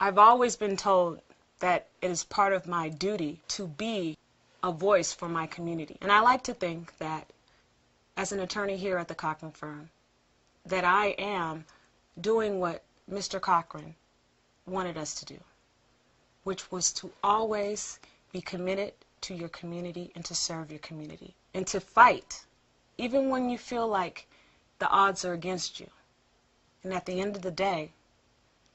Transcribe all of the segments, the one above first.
I've always been told that it is part of my duty to be a voice for my community. And I like to think that as an attorney here at the Cochran firm, that I am doing what Mr. Cochran wanted us to do, which was to always be committed to your community and to serve your community and to fight, even when you feel like the odds are against you. And at the end of the day,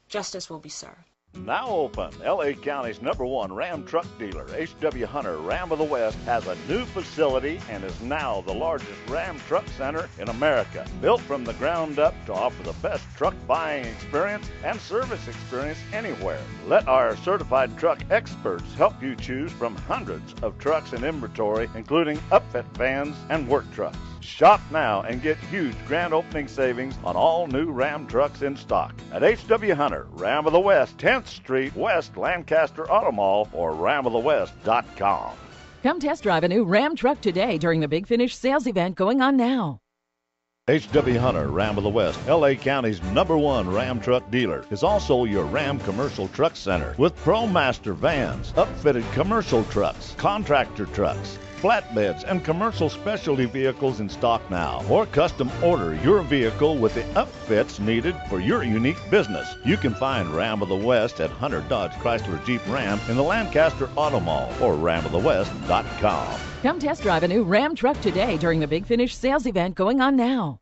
justice will be served. Now open, L.A. County's #1 Ram truck dealer, H.W. Hunter Ram of the West, has a new facility and is now the largest Ram truck center in America. Built from the ground up to offer the best truck buying experience and service experience anywhere. Let our certified truck experts help you choose from hundreds of trucks in inventory, including upfit vans and work trucks. Shop now and get huge grand opening savings on all new Ram trucks in stock at H.W. Hunter, Ram of the West, 10th Street West, Lancaster Auto Mall, or ramofthewest.com. Come test drive a new Ram truck today during the Big Finish sales event going on now. H.W. Hunter, Ram of the West, L.A. County's #1 Ram truck dealer, is also your Ram commercial truck center with ProMaster vans, upfitted commercial trucks, contractor trucks, flatbeds, and commercial specialty vehicles in stock now. Or custom order your vehicle with the upfits needed for your unique business. You can find Ram of the West at Hunter Dodge Chrysler Jeep Ram in the Lancaster Auto Mall or ramofthewest.com. Come test drive a new Ram truck today during the Big Finish sales event going on now.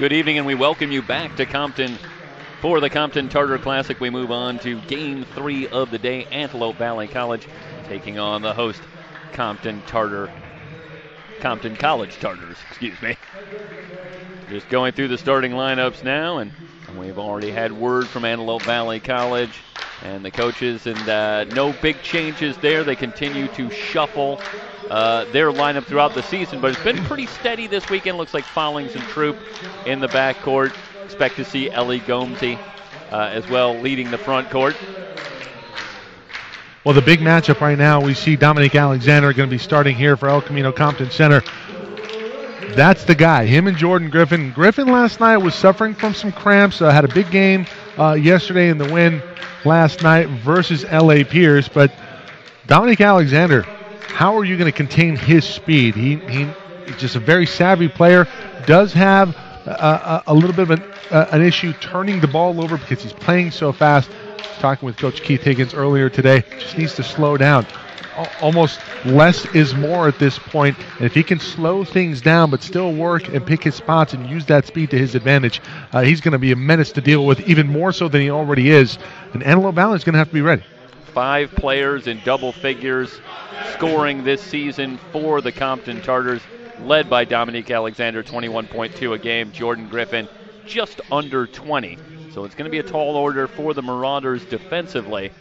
Good evening, and we welcome you back to Compton for the Compton Tartar Classic. We move on to Game 3 of the day. Antelope Valley College taking on the host Compton College Tartars, Just going through the starting lineups now, and we've already had word from Antelope Valley College and the coaches, and no big changes there. They continue to shuffle their lineup throughout the season, but it's been pretty steady this weekend. Looks like Follings and Troop in the backcourt. Expect to see Ellie Gomesy as well leading the front court. Well, the big matchup right now, we see Dominique Alexander going to be starting here for El Camino Compton Center. That's the guy, him and Jordan Griffin. Griffin last night was suffering from some cramps, had a big game yesterday in the win last night versus L.A. Pierce, but Dominique Alexander, how are you going to contain his speed? He's just a very savvy player, does have a little bit of an issue turning the ball over because he's playing so fast. Talking with Coach Keith Higgins earlier today, just needs to slow down. Almost less is more at this point, and if he can slow things down but still work and pick his spots and use that speed to his advantage, he's going to be a menace to deal with, even more so than he already is. And Antelope Valley is going to have to be ready. 5 players in double figures scoring this season for the Compton Tartars, led by Dominique Alexander, 21.2 a game. Jordan Griffin, just under 20. So it's going to be a tall order for the Marauders defensively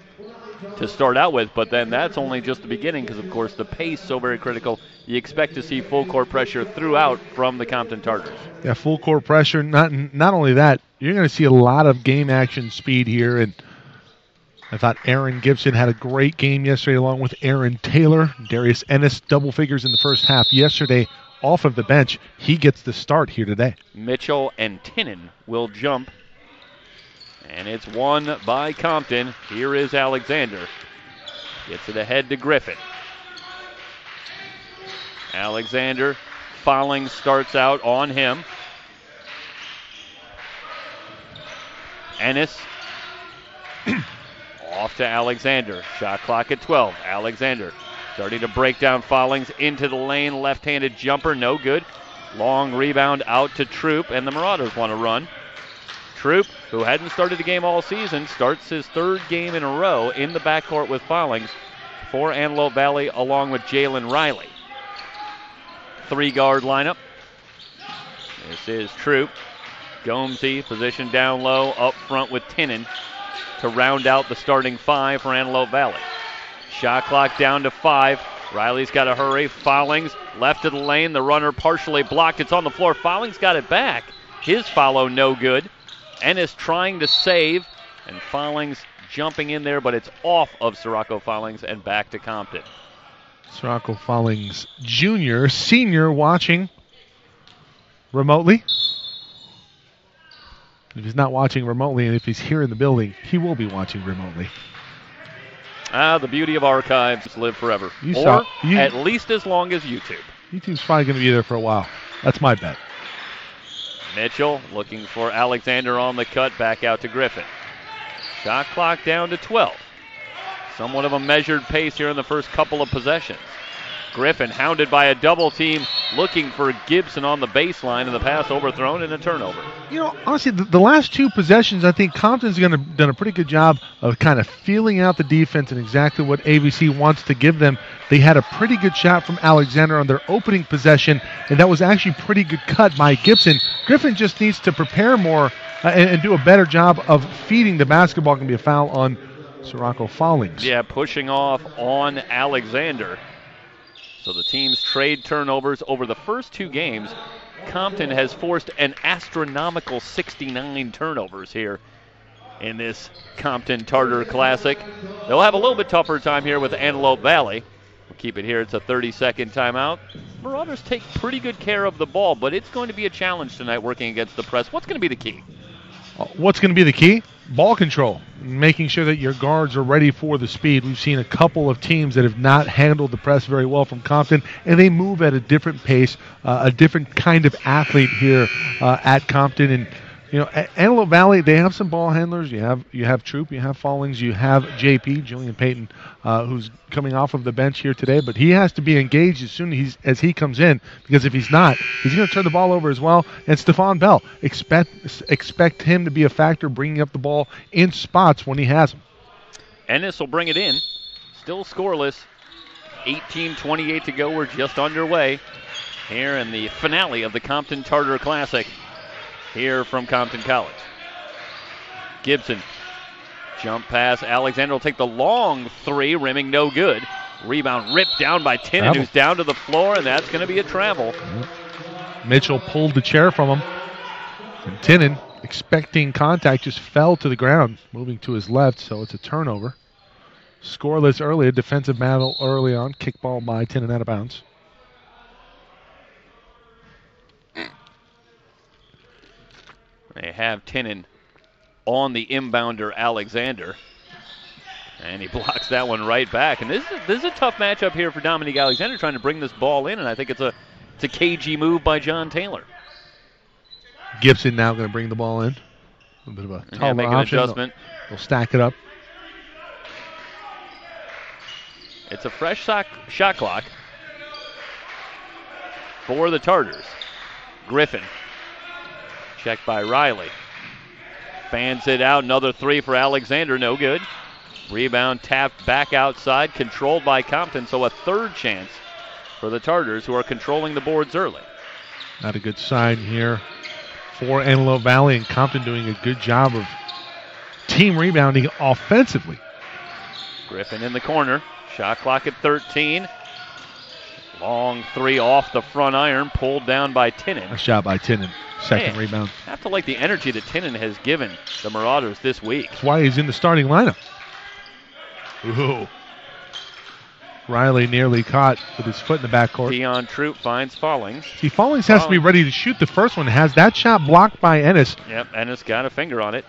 to start out with, but then that's only just the beginning because, of course, the pace so very critical. You expect to see full court pressure throughout from the Compton Tartars. Yeah, full court pressure. Not only that, you're going to see a lot of game action speed here, and I thought Aaron Gibson had a great game yesterday along with Aaron Taylor. Darius Ennis, double figures in the first half yesterday off of the bench. He gets the start here today. Mitchell and Tinnan will jump, and it's won by Compton. Here is Alexander. Gets it ahead to Griffin. Alexander, Follings starts out on him. Ennis off to Alexander. Shot clock at 12. Alexander starting to break down Follings into the lane. Left-handed jumper, no good. Long rebound out to Troop, and the Marauders want to run. Troop, who hadn't started a game all season, starts his 3rd game in a row in the backcourt with Follings for Antelope Valley, along with Jalen Riley. 3-guard lineup. This is Troop. Gomesy positioned down low, up front with Tinnan to round out the starting 5 for Antelope Valley. Shot clock down to 5. Riley's got to hurry. Follings left of the lane. The runner partially blocked. It's on the floor. Follings got it back. His follow no good. Ennis trying to save, and Follings jumping in there, but it's off of Sirocco Follings and back to Compton. Sirocco Follings Jr., senior, watching remotely. If he's not watching remotely, and if he's here in the building, he will be watching remotely. The beauty of archives live forever. At least as long as YouTube. YouTube's probably going to be there for a while. That's my bet. Mitchell looking for Alexander on the cut, back out to Griffin. Shot clock down to 12. Somewhat of a measured pace here in the first couple of possessions. Griffin hounded by a double team, looking for Gibson on the baseline, and the pass overthrown and a turnover. You know, honestly, the last 2 possessions, I think Compton's done a pretty good job of kind of feeling out the defense and exactly what AVC wants to give them. They had a pretty good shot from Alexander on their opening possession, and that was actually a pretty good cut by Gibson. Griffin just needs to prepare more and do a better job of feeding the basketball. Going to be a foul on Sirocco Follings. Yeah, pushing off on Alexander. So the teams trade turnovers over the first 2 games. Compton has forced an astronomical 69 turnovers here in this Compton Tartar Classic. They'll have a little bit tougher time here with Antelope Valley. We'll keep it here. It's a 30-second timeout. Marauders take pretty good care of the ball, but it's going to be a challenge tonight working against the press. What's going to be the key? What's going to be the key? Ball control, making sure that your guards are ready for the speed. We've seen a couple of teams that have not handled the press very well from Compton, and they move at a different pace, a different kind of athlete here at Compton. And Antelope Valley, they have some ball handlers. You have Troop, you have Fallings, you have JP, Julian Payton, who's coming off of the bench here today. But he has to be engaged as soon as he comes in, because if he's not, he's going to turn the ball over as well. And Stephon Bell, expect him to be a factor bringing up the ball in spots when he has them. Ennis will bring it in. Still scoreless. 18:28 to go. We're just underway here in the finale of the Compton Tartar Classic here from Compton College. Gibson, jump pass. Alexander will take the long three, rimming no good. Rebound ripped down by Tinnen, who's down to the floor, and that's going to be a travel. Mitchell pulled the chair from him. And Tinnen, expecting contact, just fell to the ground, moving to his left, so it's a turnover. Scoreless early, a defensive battle early on. Kickball by Tinnen out of bounds. They have Tinnen on the inbounder, Alexander. And he blocks that one right back. And this is a tough matchup here for Dominique Alexander, trying to bring this ball in, and I think it's a cagey move by John Taylor. Gibson now going to bring the ball in. A little bit of a taller make an option. adjustment. They'll stack it up. It's a fresh shot clock for the Tartars. Griffin. Checked by Riley. Fans it out. Another three for Alexander. No good. Rebound tapped back outside. Controlled by Compton. So a third chance for the Tartars, who are controlling the boards early. Not a good sign here for Antelope Valley, and Compton doing a good job of team rebounding offensively. Griffin in the corner. Shot clock at 13. Long three off the front iron, pulled down by Tinnen. A shot by Tinnen. Second rebound. I have to like the energy that Tinnen has given the Marauders this week. That's why he's in the starting lineup. Ooh. Riley nearly caught with his foot in the backcourt. Dion Troop finds Fallings. See, Fallings has to be ready to shoot the first one. Has that shot blocked by Ennis. Yep, Ennis got a finger on it.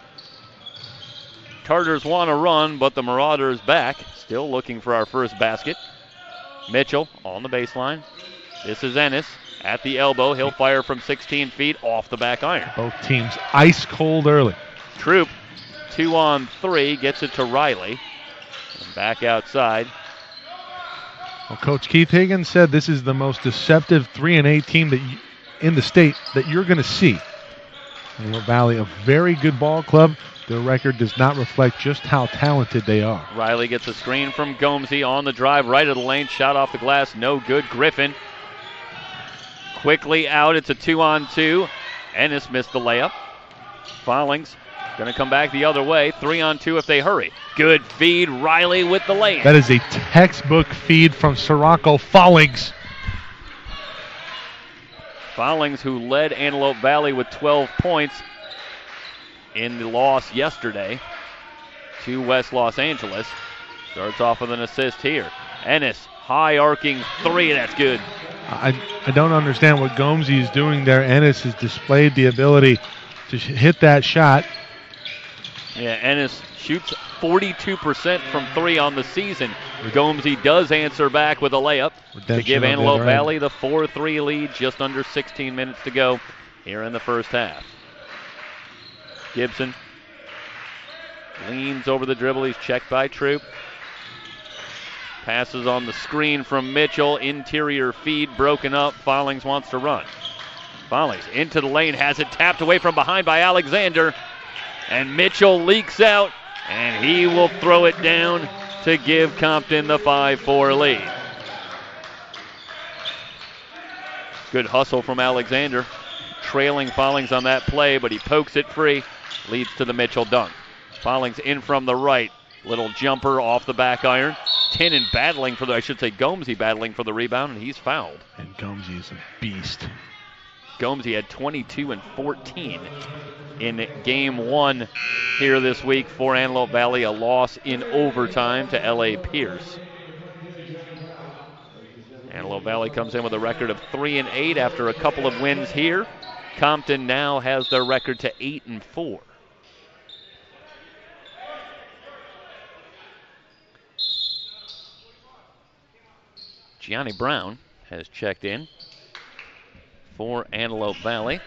Tartars want to run, but the Marauders back. Still looking for our first basket. Mitchell on the baseline. This is Ennis at the elbow. He'll fire from 16 feet off the back iron. Both teams ice cold early. Troop, 2-on-3, gets it to Riley. And back outside. Well, Coach Keith Higgins said this is the most deceptive 3-8 team in the state that you're going to see. Antelope Valley, a very good ball club. Their record does not reflect just how talented they are. Riley gets a screen from Gomesy on the drive, right of the lane, shot off the glass, no good. Griffin quickly out. It's a 2-on-2. Ennis missed the layup. Fallings going to come back the other way. 3-on-2 if they hurry. Good feed. Riley with the lane. That is a textbook feed from Sirocco Fallings. Fallings, who led Antelope Valley with 12 points in the loss yesterday to West Los Angeles. Starts off with an assist here. Ennis, high arcing three. That's good. I don't understand what Gomesy is doing there. Ennis has displayed the ability to hit that shot. Yeah, Ennis shoots 42% from three on the season. Gomesy does answer back with a layup to give Antelope Valley the 4-3 lead. Just under 16 minutes to go here in the first half. Gibson leans over the dribble. He's checked by Troop. Passes on the screen from Mitchell. Interior feed broken up. Fallings wants to run. Fallings into the lane. Has it tapped away from behind by Alexander. And Mitchell leaks out. And he will throw it down to give Compton the 5-4 lead. Good hustle from Alexander. Trailing Fallings on that play, but he pokes it free. Leads to the Mitchell dunk. Fallings in from the right. Little jumper off the back iron. Tinnen battling for Gomesy battling for the rebound, and he's fouled. And Gomesy is a beast. Gomesy had 22 and 14 in game one here this week for Antelope Valley. A loss in overtime to L.A. Pierce. Antelope Valley comes in with a record of 3-8 after a couple of wins here. Compton now has their record to 8-4. Gianni Brown has checked in for Antelope Valley.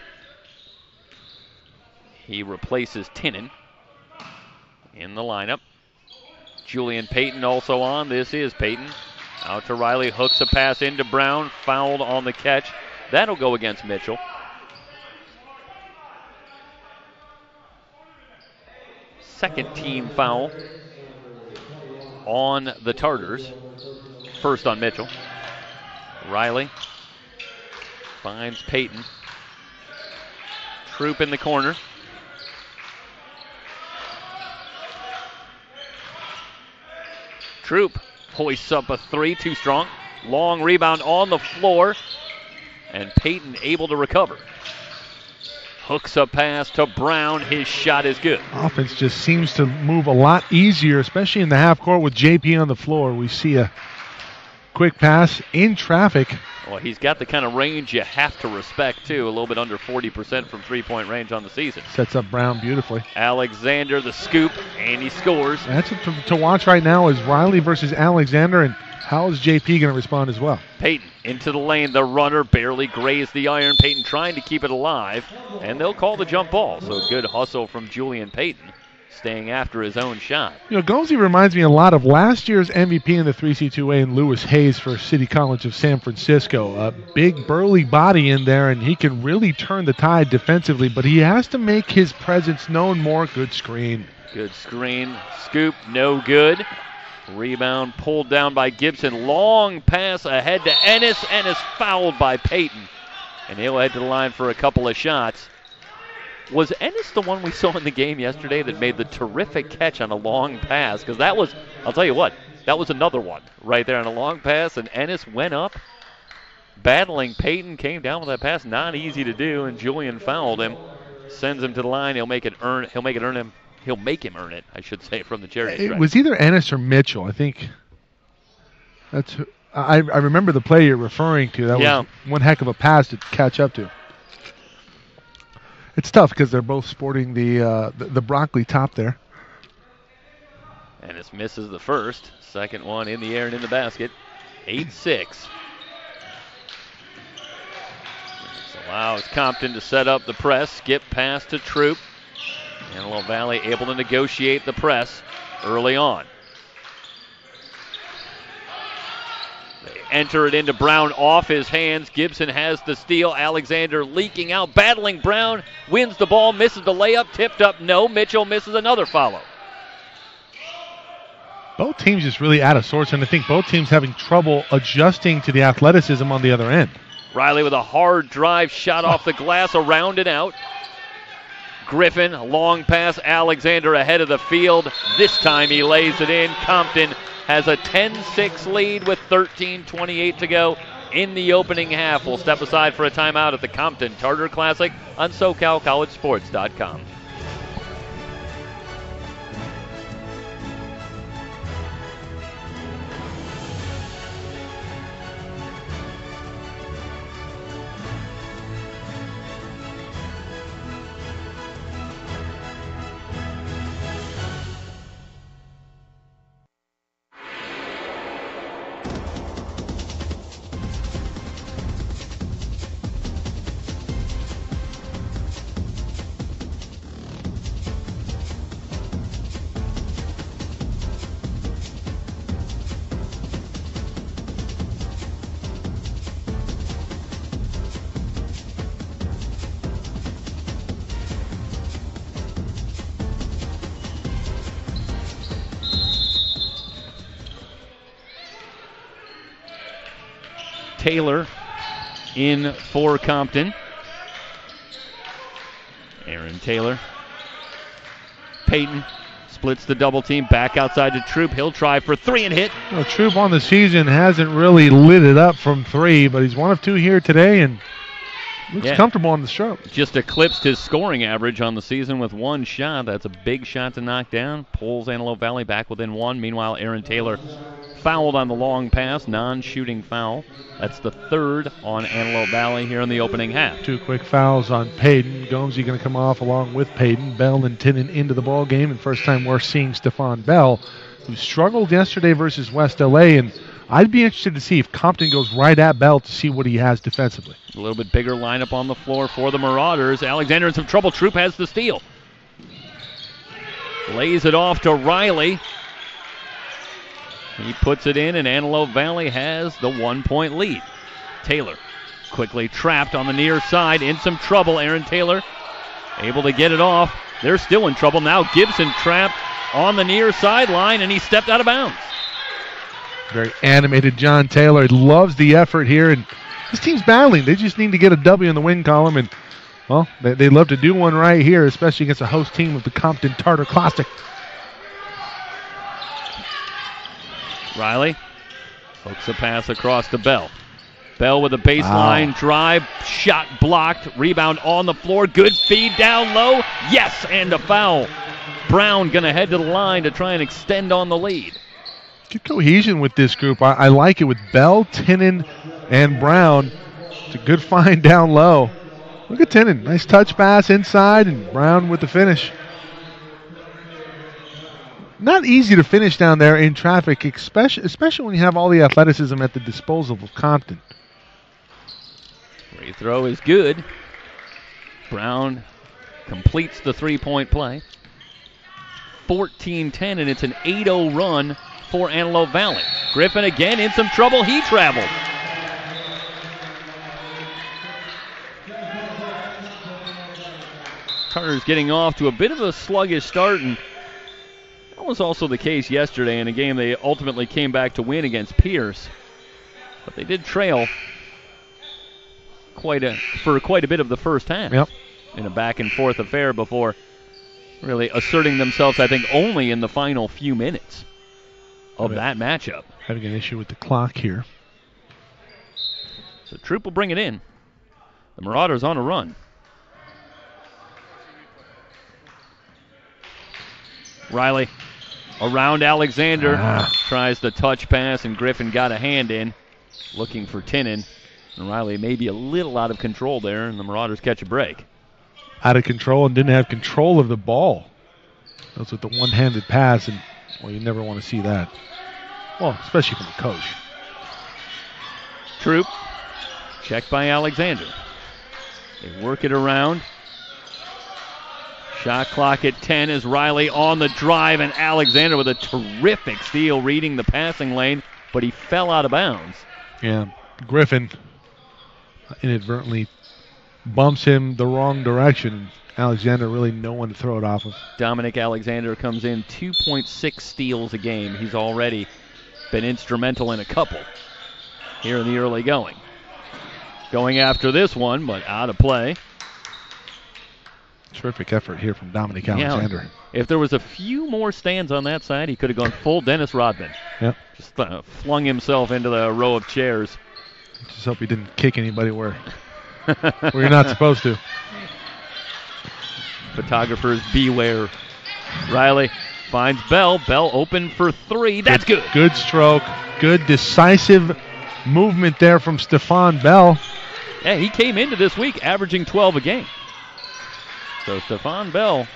He replaces Tinnin in the lineup. Julian Payton also on. This is Payton. Out to Riley, hooks a pass into Brown, fouled on the catch. That'll go against Mitchell. Second team foul on the Tartars. First on Mitchell. Riley finds Payton. Troop in the corner. Troop hoists up a three, too strong. Long rebound on the floor, and Payton able to recover. Hooks a pass to Brown. His shot is good. Offense just seems to move a lot easier, especially in the half court with JP on the floor. We see a quick pass in traffic. Well, he's got the kind of range you have to respect, too. A little bit under 40% from three-point range on the season. Sets up Brown beautifully. Alexander, the scoop, and he scores. That's to watch right now is Riley versus Alexander, and how is JP going to respond as well? Payton into the lane. The runner barely grazed the iron. Payton trying to keep it alive, and they'll call the jump ball. So good hustle from Julian Payton, staying after his own shot. You know, Gomsey reminds me a lot of last year's MVP in the 3C2A and Lewis Hayes for City College of San Francisco. A big, burly body in there, and he can really turn the tide defensively, but he has to make his presence known more. Good screen. Good screen. Scoop, no good. Rebound pulled down by Gibson. Long pass ahead to Ennis. Ennis fouled by Payton, and he'll head to the line for a couple of shots. Was Ennis the one we saw in the game yesterday that made the terrific catch on a long pass? Because that was, I'll tell you what, that was another one right there on a long pass, and Ennis went up, battling Payton, came down with that pass. Not easy to do, and Julian fouled him, sends him to the line. He'll make him earn it, I should say, from the charity stripe. It was either Ennis or Mitchell. I think that's. I remember the play you're referring to. That was one heck of a pass to catch up to. It's tough because they're both sporting the broccoli top there. Ennis misses the first. Second one in the air and in the basket. 8-6. This allows Compton to set up the press. Skip pass to Troop. Antelope Valley able to negotiate the press early on. They enter it into Brown off his hands. Gibson has the steal. Alexander leaking out, battling Brown, wins the ball, misses the layup, tipped up, no. Mitchell misses another follow. Both teams just really out of sorts, and I think both teams having trouble adjusting to the athleticism on the other end. Riley with a hard drive shot off the glass, around and out. Griffin, long pass, Alexander ahead of the field. This time he lays it in. Compton has a 10-6 lead with 13:28 to go in the opening half. We'll step aside for a timeout at the Compton Tartar Classic on SoCalCollegeSports.com. Taylor in for Compton. Aaron Taylor. Payton splits the double team back outside to Troop. He'll try for three and hit. Well, Troop on the season hasn't really lit it up from three, but he's 1 of 2 here today and looks comfortable on the stroke. Just eclipsed his scoring average on the season with one shot. That's a big shot to knock down. Pulls Antelope Valley back within one. Meanwhile, Aaron Taylor fouled on the long pass, non-shooting foul. That's the third on Antelope Valley here in the opening half. 2 quick fouls on Payton. Gomsey going to come off along with Payton. Bell and Tinnin into the ball game, and first time we're seeing Stephon Bell, who struggled yesterday versus West LA, and I'd be interested to see if Compton goes right at Bell to see what he has defensively. A little bit bigger lineup on the floor for the Marauders. Alexander in some trouble. Troop has the steal. Lays it off to Riley. He puts it in, and Antelope Valley has the 1-point lead. Taylor quickly trapped on the near side, in some trouble. Aaron Taylor able to get it off. They're still in trouble now. Gibson trapped on the near sideline, and he stepped out of bounds. Very animated John Taylor. He loves the effort here, and this team's battling. They just need to get a W in the win column, and, well, they love to do one right here, especially against a host team of the Compton Tartar Classic. Riley hooks a pass across to Bell. Bell with a baseline drive, shot blocked, rebound on the floor, good feed down low, yes, and a foul. Brown going to head to the line to try and extend on the lead. Good cohesion with this group. I like it with Bell, Tinnon, and Brown. It's a good find down low. Look at Tinnon. Nice touch pass inside, and Brown with the finish. Not easy to finish down there in traffic, especially when you have all the athleticism at the disposal of Compton. Free throw is good. Brown completes the three-point play. 14-10, and it's an 8-0 run for Antelope Valley. Griffin again in some trouble. He traveled. Turner's getting off to a bit of a sluggish start, and that was also the case yesterday in a game they ultimately came back to win against Pierce. But they did trail for quite a bit of the first half. Yep. In a back-and-forth affair before really asserting themselves, I think, only in the final few minutes of that matchup. Having an issue with the clock here. So Troop will bring it in. The Marauders on a run. Riley around Alexander. Tries the touch pass, and Griffin got a hand in. Looking for Tinnon. And Riley may be a little out of control there, and the Marauders catch a break. Out of control and didn't have control of the ball. That was with the one-handed pass, and, well, you never want to see that. Well, especially from a coach. Troop, checked by Alexander. They work it around. Shot clock at 10 as Riley on the drive, and Alexander with a terrific steal reading the passing lane, but he fell out of bounds. Yeah, Griffin inadvertently bumps him the wrong direction. Alexander really no one to throw it off of. Dominic Alexander comes in 2.6 steals a game. He's already been instrumental in a couple here in the early going. Going after this one, but out of play. Terrific effort here from Dominic Alexander. Yeah, if there was a few more stands on that side, he could have gone full Dennis Rodman. Yep. Just flung himself into the row of chairs. Just hope he didn't kick anybody where you're not supposed to. Photographers beware. Riley finds Bell. Bell open for three. That's good. Good stroke. Good decisive movement there from Stephon Bell. Yeah, he came into this week averaging 12 a game. So Stephon Bell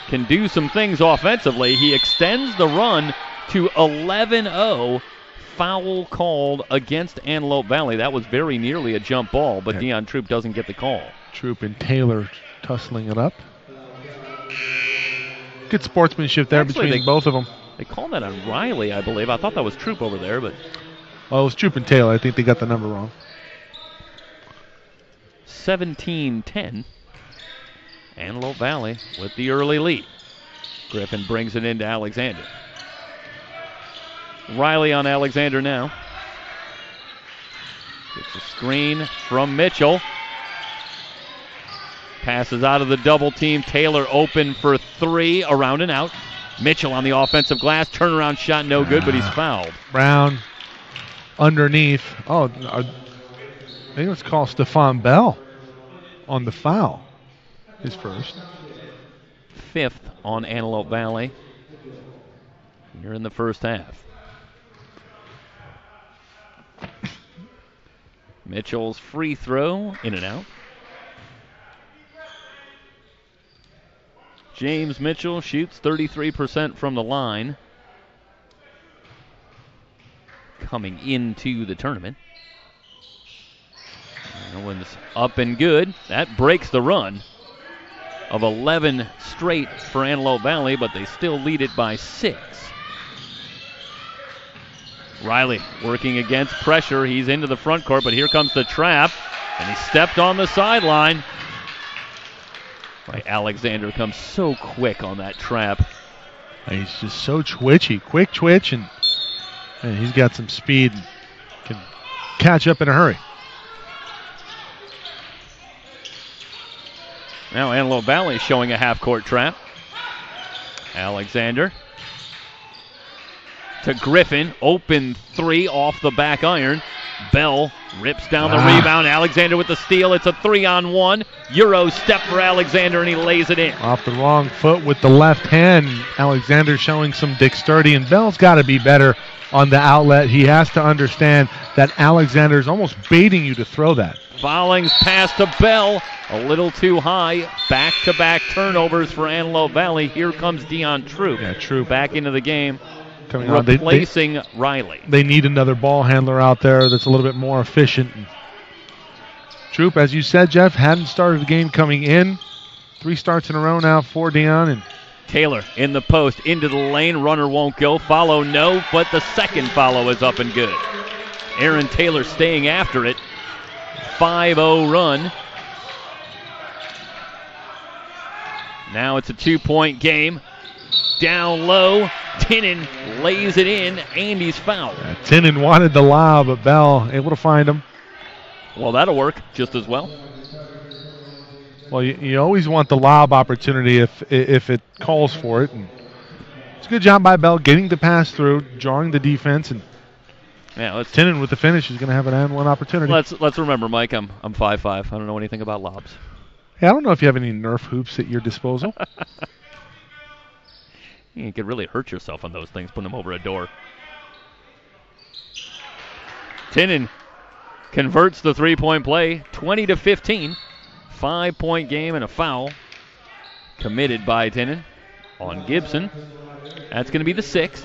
can do some things offensively. He extends the run to 11-0. Foul called against Antelope Valley. That was very nearly a jump ball, but Deion Troop doesn't get the call. Troop and Taylor tussling it up. Good sportsmanship there between both of them. They called that on Riley, I believe. I thought that was Troop over there, but... Well, it was Troop and Taylor. I think they got the number wrong. 17-10. Antelope Valley with the early lead. Griffin brings it into Alexander. Riley on Alexander now. Gets a screen from Mitchell. Passes out of the double team. Taylor open for three, around and out. Mitchell on the offensive glass. Turnaround shot no good, but he's fouled. Brown underneath. Oh, I think let's call Stephon Bell on the foul. His first. Fifth on Antelope Valley. Here in the first half. Mitchell's free throw, in and out. James Mitchell shoots 33% from the line. Coming into the tournament. That one's up and good. That breaks the run. of 11 straight for Antelope Valley, but they still lead it by 6. Riley working against pressure. He's into the front court, but here comes the trap, and he stepped on the sideline. Alexander comes so quick on that trap. He's just so twitchy, quick twitch, and he's got some speed and can catch up in a hurry. Now Antelope Valley showing a half-court trap. Alexander to Griffin. Open three off the back iron. Bell rips down the rebound. Alexander with the steal. It's a 3-on-1. Euro step for Alexander, and he lays it in. Off the wrong foot with the left hand. Alexander showing some dexterity, and Bell's got to be better on the outlet. He has to understand that Alexander's almost baiting you to throw that. Follings pass to Bell. A little too high. Back-to-back turnovers for Antelope Valley. Here comes Dion Troop. Yeah, Troop back into the game. Coming on. Replacing Riley. They need another ball handler out there that's a little bit more efficient. Troop, as you said, Jeff, hadn't started the game coming in. 3 starts in a row now for Dion. And Taylor in the post, into the lane. Runner won't go. Follow no, but the second follow is up and good. Aaron Taylor staying after it. 5-0 run. Now it's a 2-point game. Down low, Tinnon lays it in, and he's fouled. Tinnon wanted the lob, but Bell able to find him. Well, that'll work just as well. Well, you always want the lob opportunity if it calls for it. And it's a good job by Bell getting the pass through, drawing the defense, and Tinnon with the finish is going to have an and one opportunity. Let's remember, Mike, I'm 5'5". I don't know anything about lobs. Hey, I don't know if you have any Nerf hoops at your disposal. You could really hurt yourself on those things, putting them over a door. Tinnon converts the 3-point play, 20-15. 5-point game and a foul committed by Tinnon on Gibson. That's going to be the 6th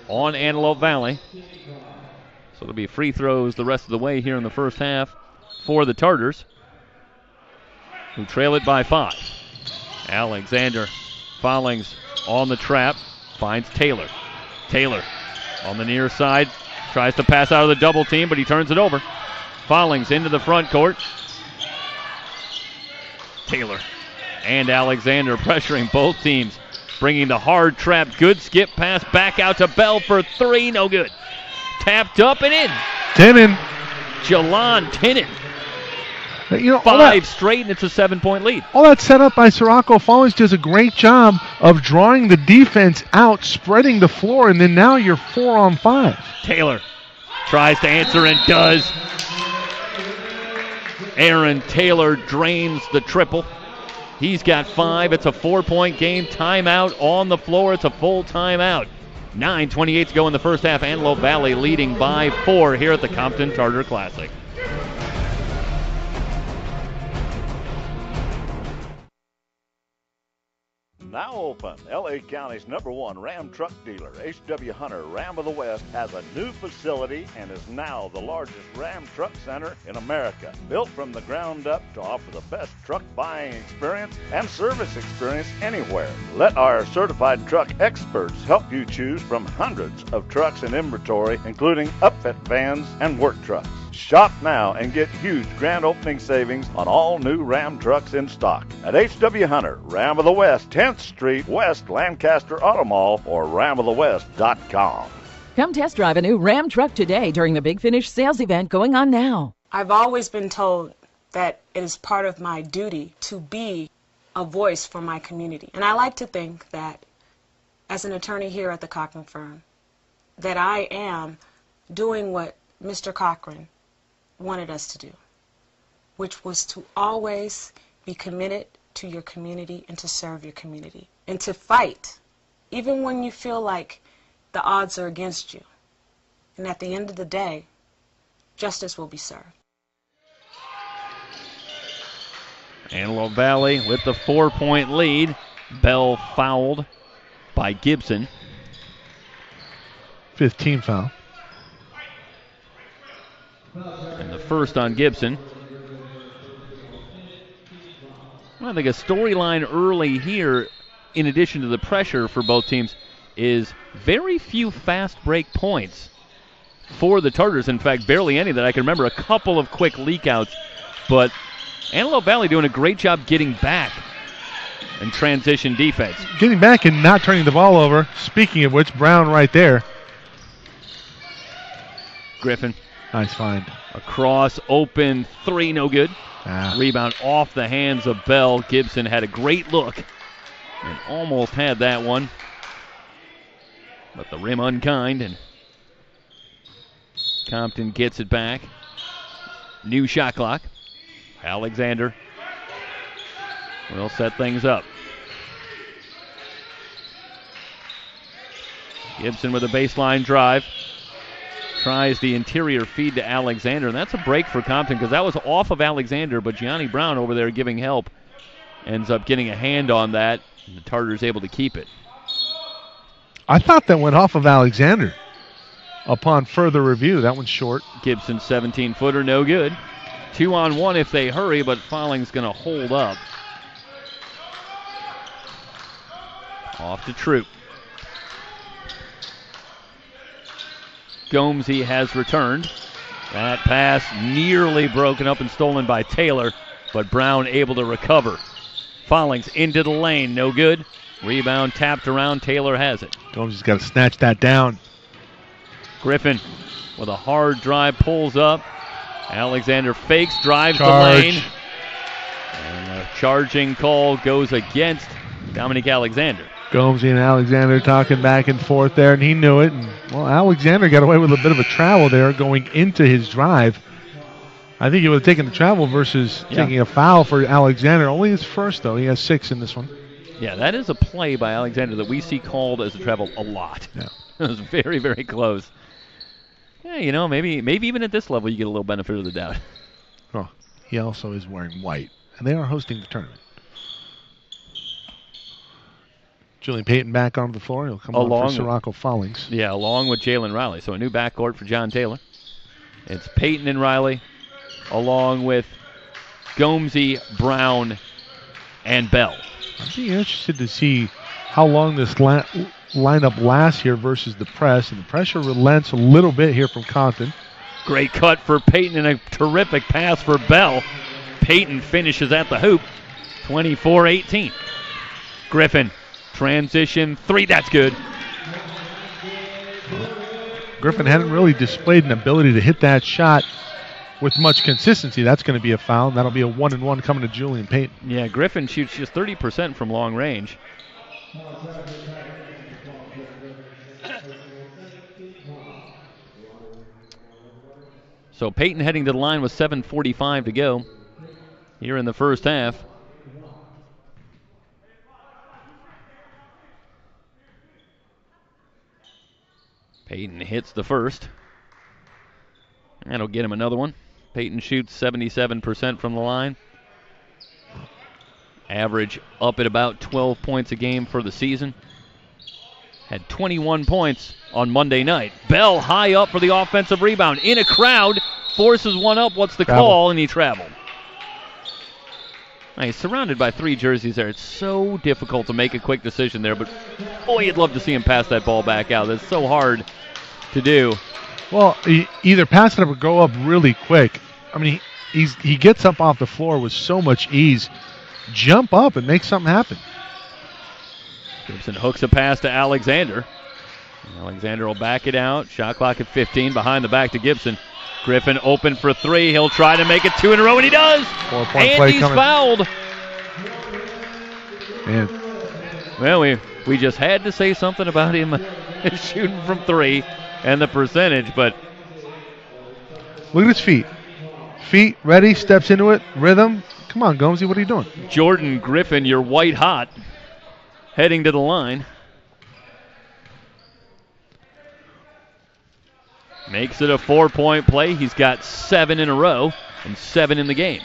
on Antelope Valley. So it'll be free throws the rest of the way here in the first half for the Tartars, who trail it by 5. Alexander Follings on the trap, finds Taylor. Taylor on the near side, tries to pass out of the double team, but he turns it over. Follings into the front court. Taylor and Alexander pressuring both teams, bringing the hard trap. Good skip pass back out to Bell for 3, no good. Tapped up and in. Tinnon. Jalon Tinnon. 5 straight, and it's a 7-point lead. All that set up by Sirocco. Follings does a great job of drawing the defense out, spreading the floor, and then now you're 4 on 5. Taylor tries to answer and does. Aaron Taylor drains the triple. He's got 5. It's a 4-point game. Timeout on the floor. It's a full timeout. 9:28 to go in the first half. Antelope Valley leading by 4 here at the Compton Tartar Classic. Now open, L.A. County's #1 Ram truck dealer, H.W. Hunter Ram of the West, has a new facility and is now the largest Ram truck center in America. Built from the ground up to offer the best truck buying experience and service experience anywhere. Let our certified truck experts help you choose from hundreds of trucks in inventory, including upfit vans and work trucks. Shop now and get huge grand opening savings on all new Ram trucks in stock at H.W. Hunter, Ram of the West, 10th Street West, Lancaster Auto Mall, or ramofthewest.com. Come test drive a new Ram truck today during the Big Finish sales event going on now. I've always been told that it is part of my duty to be a voice for my community. And I like to think that as an attorney here at the Cochran firm, that I am doing what Mr. Cochran wanted us to do, which was to always be committed to your community and to serve your community and to fight even when you feel like the odds are against you. And at the end of the day, justice will be served. Antelope Valley with the 4-point lead. Bell fouled by Gibson. 15 foul. And the first on Gibson. Well, I think a storyline early here, in addition to the pressure for both teams, is very few fast break points for the Tartars. In fact, barely any that I can remember. A couple of quick leakouts, but Antelope Valley doing a great job getting back in transition defense. Getting back and not turning the ball over. Speaking of which, Brown right there. Griffin. Nice find. Across, open, three, no good. Rebound off the hands of Bell. Gibson had a great look and almost had that one. But the rim unkind, and Compton gets it back. New shot clock. Alexander will set things up. Gibson with a baseline drive. Tries the interior feed to Alexander, and that's a break for Compton because that was off of Alexander, but Gianni Brown over there giving help ends up getting a hand on that, and the Tartars able to keep it. I thought that went off of Alexander upon further review. That one's short. Gibson 17-footer, no good. 2-on-1 if they hurry, but Fowling's going to hold up. Off to Troop. Gomesy has returned. That pass nearly broken up and stolen by Taylor, but Brown able to recover. Fowlings into the lane, no good. Rebound tapped around, Taylor has it. Gomesy's got to snatch that down. Griffin with a hard drive pulls up. Alexander fakes, drives Charge. the lane. And a charging call goes against Dominic Alexander. Gomesy and Alexander talking back and forth there, and he knew it. And, well, Alexander got away with a bit of a travel there going into his drive. I think he would have taken the travel versus taking a foul for Alexander. Only his first, though. He has 6 in this one. Yeah, that is a play by Alexander that we see called as a travel a lot. Yeah. It was very, very close. Yeah, you know, maybe even at this level you get a little benefit of the doubt. Oh, he also is wearing white, and they are hosting the tournament. Julian Payton back onto the floor. He'll come on for Sirocco Fowlings. Yeah, along with Jalen Riley. So a new backcourt for John Taylor. It's Payton and Riley, along with Gomesy, Brown, and Bell. I'd be interested to see how long this lineup lasts here versus the press. And the pressure relents a little bit here from Compton. Great cut for Payton and a terrific pass for Bell. Payton finishes at the hoop. 24-18. Griffin. Transition, 3, that's good. Griffin hadn't really displayed an ability to hit that shot with much consistency. That's going to be a foul. That'll be a 1-and-1 coming to Julian Payton. Yeah, Griffin shoots just 30% from long range. So Payton heading to the line with 7:45 to go here in the first half. Payton hits the first. That'll get him another one. Payton shoots 77% from the line. Average up at about 12 points a game for the season. Had 21 points on Monday night. Bell high up for the offensive rebound. In a crowd, forces one up. What's the call? And he traveled. Now, he's surrounded by 3 jerseys there. It's so difficult to make a quick decision there, but boy, you'd love to see him pass that ball back out. That's so hard to do. Well, either pass it up or go up really quick. I mean, he gets up off the floor with so much ease. Jump up and make something happen. Gibson hooks a pass to Alexander. Alexander will back it out. Shot clock at 15. Behind the back to Gibson. Griffin open for 3. He'll try to make it 2 in a row, and he does. 4-point and play he's coming. Fouled. Man. Well, we just had to say something about him shooting from 3 and the percentage, but look at his feet. Feet ready, steps into it, rhythm. Come on, Gomesy, what are you doing? Jordan Griffin, you're white hot, heading to the line. Makes it a 4-point play. He's got 7 in a row and 7 in the game.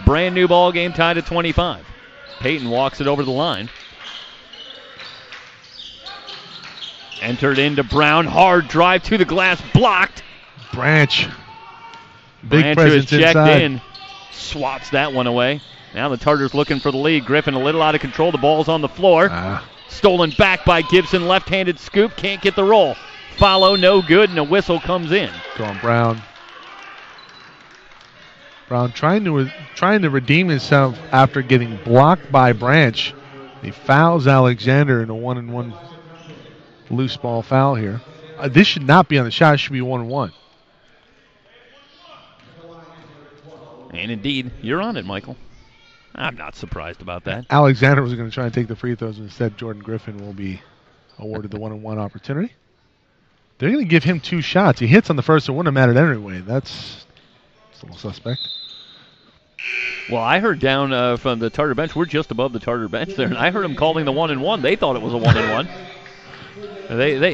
Brand new ball game, tied at 25. Payton walks it over the line. Entered into Brown. Hard drive to the glass. Blocked. Branch. Big Branch presence who has checked inside. in. Swats that one away. Now the Tartars looking for the lead. Griffin a little out of control. The ball's on the floor. Stolen back by Gibson. Left-handed scoop. Can't get the roll. Follow, no good, and a whistle comes in. Go on, Brown. Brown trying to redeem himself after getting blocked by Branch. He fouls Alexander in a 1-and-1 loose ball foul here. This should not be on the shot. It should be 1-and-1. And indeed, you're on it, Michael. I'm not surprised about that. Alexander was going to try and take the free throws. Instead, Jordan Griffin will be awarded the 1-and-1 opportunity. They're going to give him 2 shots. He hits on the first, it wouldn't have mattered anyway. That's a little suspect. Well, I heard down from the Tartar bench, we're just above the Tartar bench there, and I heard them calling the 1-and-1. They thought it was a 1-and-1.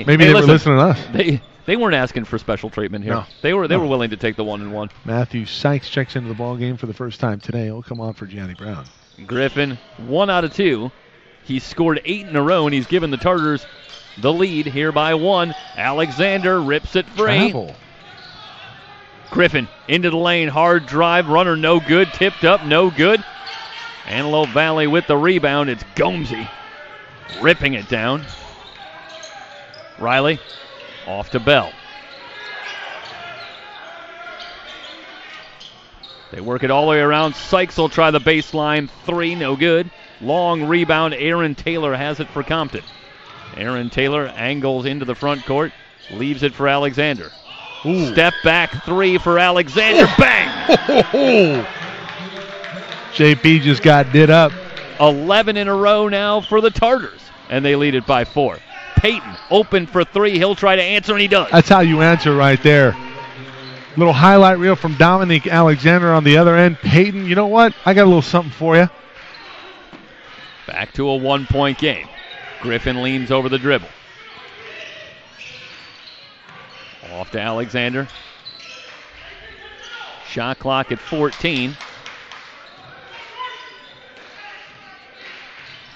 Maybe they were listening to us. They weren't asking for special treatment here. No. They were willing to take the 1-and-1. Matthew Sykes checks into the ball game for the first time today. He'll come on for Gianni Brown. Griffin, 1 out of 2. He's scored 8 in a row, and he's given the Tartars the lead here by 1. Alexander rips it free. Travel. Griffin into the lane, hard drive, runner no good, tipped up, no good. Antelope Valley with the rebound. It's Gomesy ripping it down. Riley off to Bell. They work it all the way around. Sykes will try the baseline 3, no good. Long rebound. Aaron Taylor has it for Compton. Aaron Taylor angles into the front court, leaves it for Alexander. Ooh. Step back 3 for Alexander. Bang! JP just got did up. 11 in a row now for the Tartars, and they lead it by 4. Peyton open for 3. He'll try to answer, and he does. That's how you answer right there. Little highlight reel from Dominic Alexander on the other end. Peyton, you know what? I got a little something for you. Back to a 1-point game. Griffin leans over the dribble. Off to Alexander. Shot clock at 14.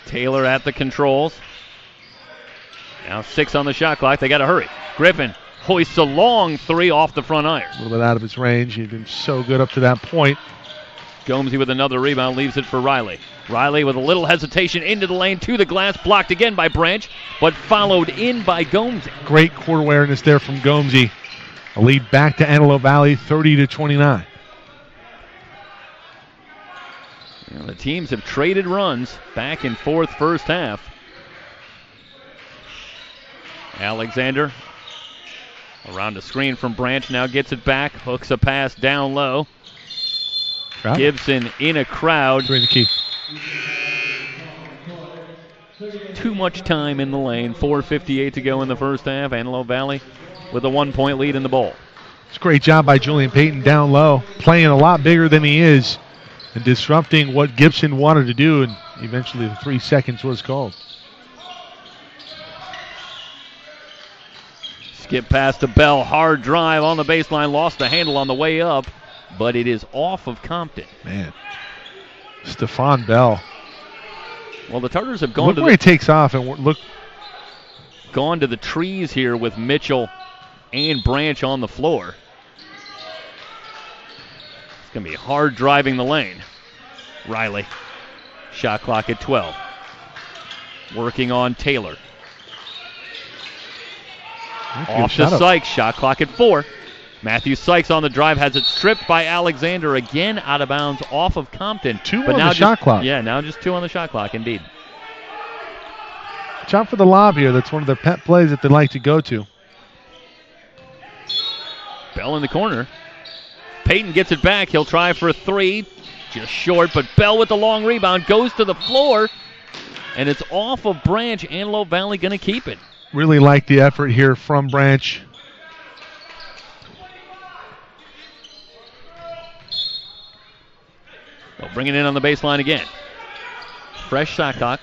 Taylor at the controls. Now 6 on the shot clock. They got to hurry. Griffin hoists a long 3 off the front iron. A little bit out of his range. He'd been so good up to that point. Gomesy with another rebound, leaves it for Riley. Riley with a little hesitation into the lane, to the glass, blocked again by Branch, but followed in by Gomesy. Great court awareness there from Gomesy. A lead back to Antelope Valley, 30-29. The teams have traded runs back and forth first half. Alexander around the screen from Branch, now gets it back, hooks a pass down low. Gibson in a crowd. Three in the key. Too much time in the lane. 4:58 to go in the first half. Antelope Valley with a 1-point lead in the ball. It's a great job by Julian Payton down low, playing a lot bigger than he is and disrupting what Gibson wanted to do, and eventually the 3 seconds was called. Skip pass to Bell. Hard drive on the baseline. Lost the handle on the way up, but it is off of Compton. Man. Stephon Bell. Well, the Tartars have gone look to where he takes off and gone to the trees here with Mitchell and Branch on the floor. It's going to be hard driving the lane. Riley. Shot clock at 12. Working on Taylor. Off to Sykes. Shot clock at 4. Matthew Sykes on the drive, has it stripped by Alexander, again out of bounds off of Compton. 2 on the shot clock. Yeah, now just 2 on the shot clock, indeed. Watch out for the lob here. That's one of their pet plays that they like to go to. Bell in the corner. Peyton gets it back. He'll try for a 3. Just short, but Bell with the long rebound goes to the floor, and it's off of Branch. Antelope Valley going to keep it. Really like the effort here from Branch. They'll bring it in on the baseline again. Fresh shot clock.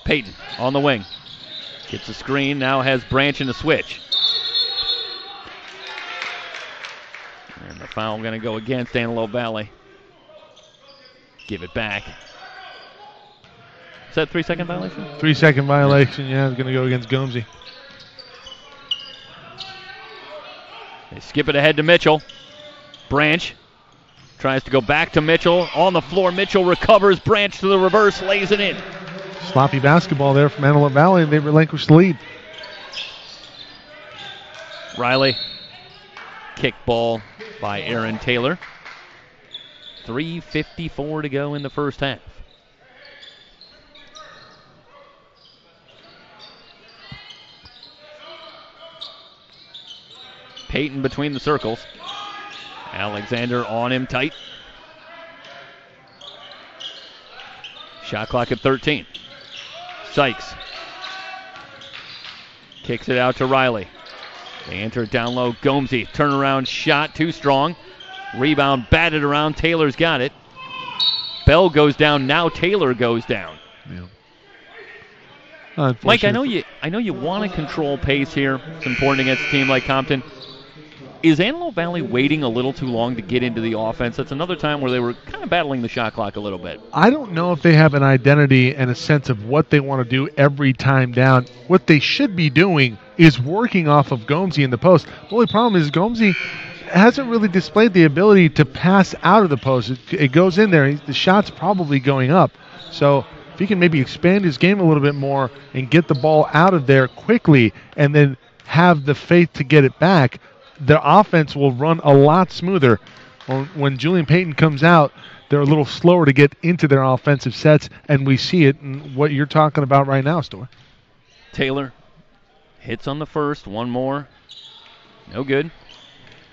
Peyton on the wing. Gets a screen, now has Branch in the switch. And the foul going to go against Antelope Valley. Give it back. Is that 3-second violation? 3-second violation, yeah, it's going to go against Gomesy. They skip it ahead to Mitchell. Branch Tries to go back to Mitchell. On the floor, Mitchell recovers. Branch to the reverse, lays it in. Sloppy basketball there from Antelope Valley, and they relinquish the lead. Riley. Kick ball by Aaron Taylor. 3:54 to go in the first half. Peyton between the circles. Alexander on him tight. Shot clock at 13. Sykes kicks it out to Riley. They enter it down low. Gomesy, turnaround shot, too strong. Rebound batted around. Taylor's got it. Bell goes down. Now Taylor goes down. Yeah. Mike, I know you want to control pace here. It's important against a team like Compton. Is Antelope Valley waiting a little too long to get into the offense? That's another time where they were kind of battling the shot clock a little bit. I don't know if they have an identity and a sense of what they want to do every time down. What they should be doing is working off of Gomesy in the post. The only problem is Gomesy hasn't really displayed the ability to pass out of the post. It goes in there. The shot's probably going up. So if he can maybe expand his game a little bit more and get the ball out of there quickly and then have the faith to get it back, the offense will run a lot smoother. When Julian Payton comes out, they're a little slower to get into their offensive sets, and we see it in what you're talking about right now, Storr. Taylor hits on the first, one more. No good.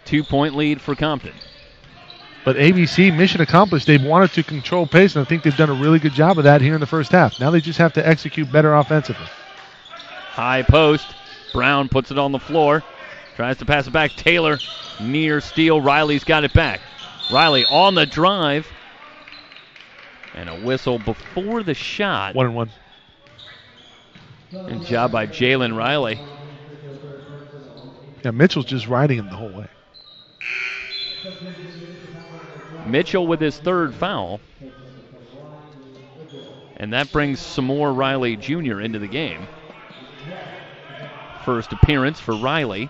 2-point lead for Compton. But AVC, mission accomplished. They've wanted to control pace, and I think they've done a really good job of that here in the first half. Now they just have to execute better offensively. High post. Brown puts it on the floor. Tries to pass it back. Taylor near steal. Riley's got it back. Riley on the drive. And a whistle before the shot. 1-1. Good job by Jalen Riley. Yeah, Mitchell's just riding him the whole way. Mitchell with his third foul. And that brings Samore Riley Jr. into the game. First appearance for Riley.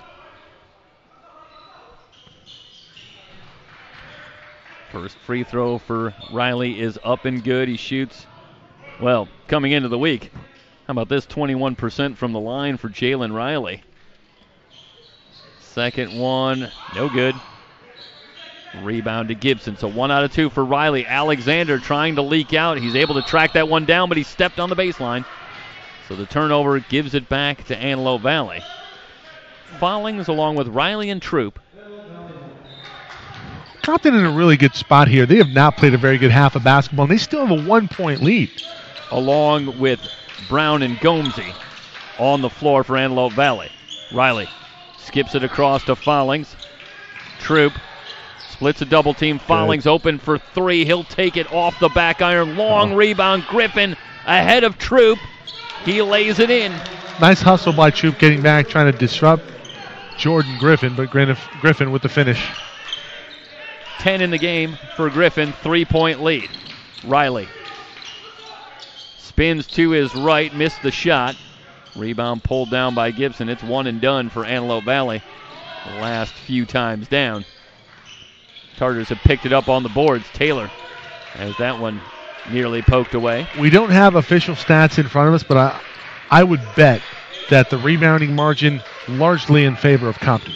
First free throw for Riley is up and good. He shoots, well, coming into the week. How about this? 21% from the line for Jalen Riley. Second one, no good. Rebound to Gibson. So 1 out of 2 for Riley. Alexander trying to leak out. He's able to track that one down, but he stepped on the baseline. So the turnover gives it back to Antelope Valley. Follings along with Riley and Troop. Compton in a really good spot here. They have not played a very good half of basketball, and they still have a 1-point lead. Along with Brown and Gomesy on the floor for Antelope Valley. Riley skips it across to Follings. Troop splits a double team. Follings open for three. He'll take it off the back iron. Long rebound. Griffin ahead of Troop. He lays it in. Nice hustle by Troop getting back, trying to disrupt Jordan Griffin, but Griffin with the finish. 10 in the game for Griffin, 3-point lead. Riley spins to his right, missed the shot. Rebound pulled down by Gibson. It's one and done for Antelope Valley. The last few times down. Tartars have picked it up on the boards. Taylor has that one nearly poked away. We don't have official stats in front of us, but I would bet that the rebounding margin largely in favor of Compton.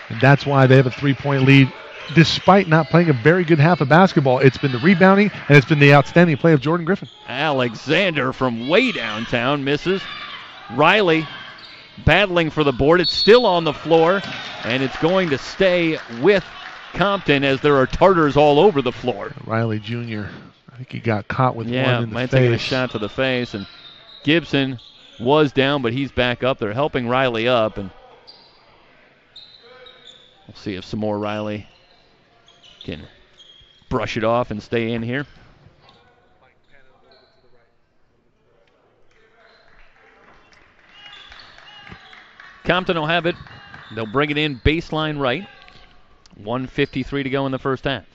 And that's why they have a 3-point lead. Despite not playing a very good half of basketball, it's been the rebounding and it's been the outstanding play of Jordan Griffin. Alexander from way downtown misses. Riley battling for the board. It's still on the floor, and it's going to stay with Compton as there are Tartars all over the floor. Riley Jr., I think he got caught with one in the might face. take a shot to the face, and Gibson was down, but he's back up. They're helping Riley up, and we'll see if some more Riley can brush it off and stay in here. Compton will have it. They'll bring it in baseline right. 1:53 to go in the first half.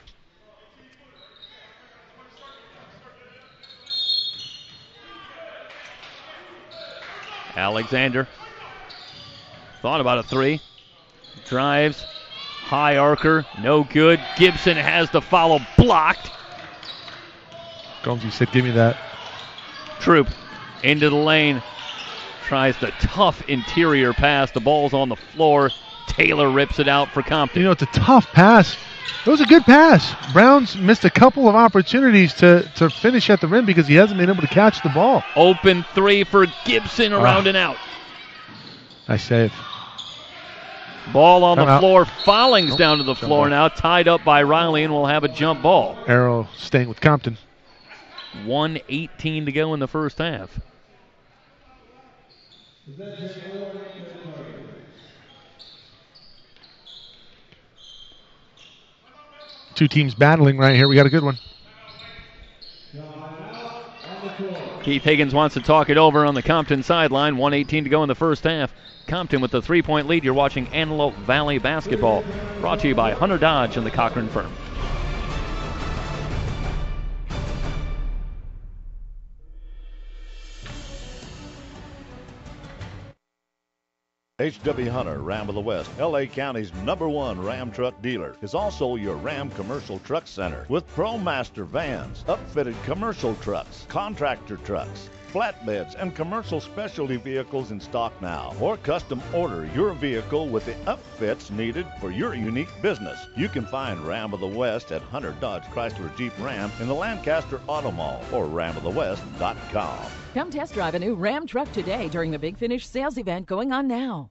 Alexander thought about a three. Drives. High arcer, no good. Gibson has the follow blocked. Gomes, you said, give me that. Troop into the lane. Tries the tough interior pass. The ball's on the floor. Taylor rips it out for Compton. You know, it's a tough pass. It was a good pass. Brown's missed a couple of opportunities to finish at the rim because he hasn't been able to catch the ball. Open three for Gibson around and out. Nice save. Ball on the floor. Follings down to the floor now. Tied up by Riley, and we'll have a jump ball. Arrow staying with Compton. 1:18 to go in the first half. Two teams battling right here. We got a good one. Keith Higgins wants to talk it over on the Compton sideline. 1:18 to go in the first half. Compton with the 3-point lead. You're watching Antelope Valley basketball. Brought to you by Hunter Dodge and the Cochran Firm. H.W. Hunter, Ram of the West, L.A. County's #1 Ram truck dealer, is also your Ram Commercial Truck Center with ProMaster vans, upfitted commercial trucks, contractor trucks, flatbeds, and commercial specialty vehicles in stock now. Or custom order your vehicle with the upfits needed for your unique business. You can find Ram of the West at Hunter Dodge Chrysler Jeep Ram in the Lancaster Auto Mall or ramofthewest.com. Come test drive a new Ram truck today during the Big Finish sales event going on now.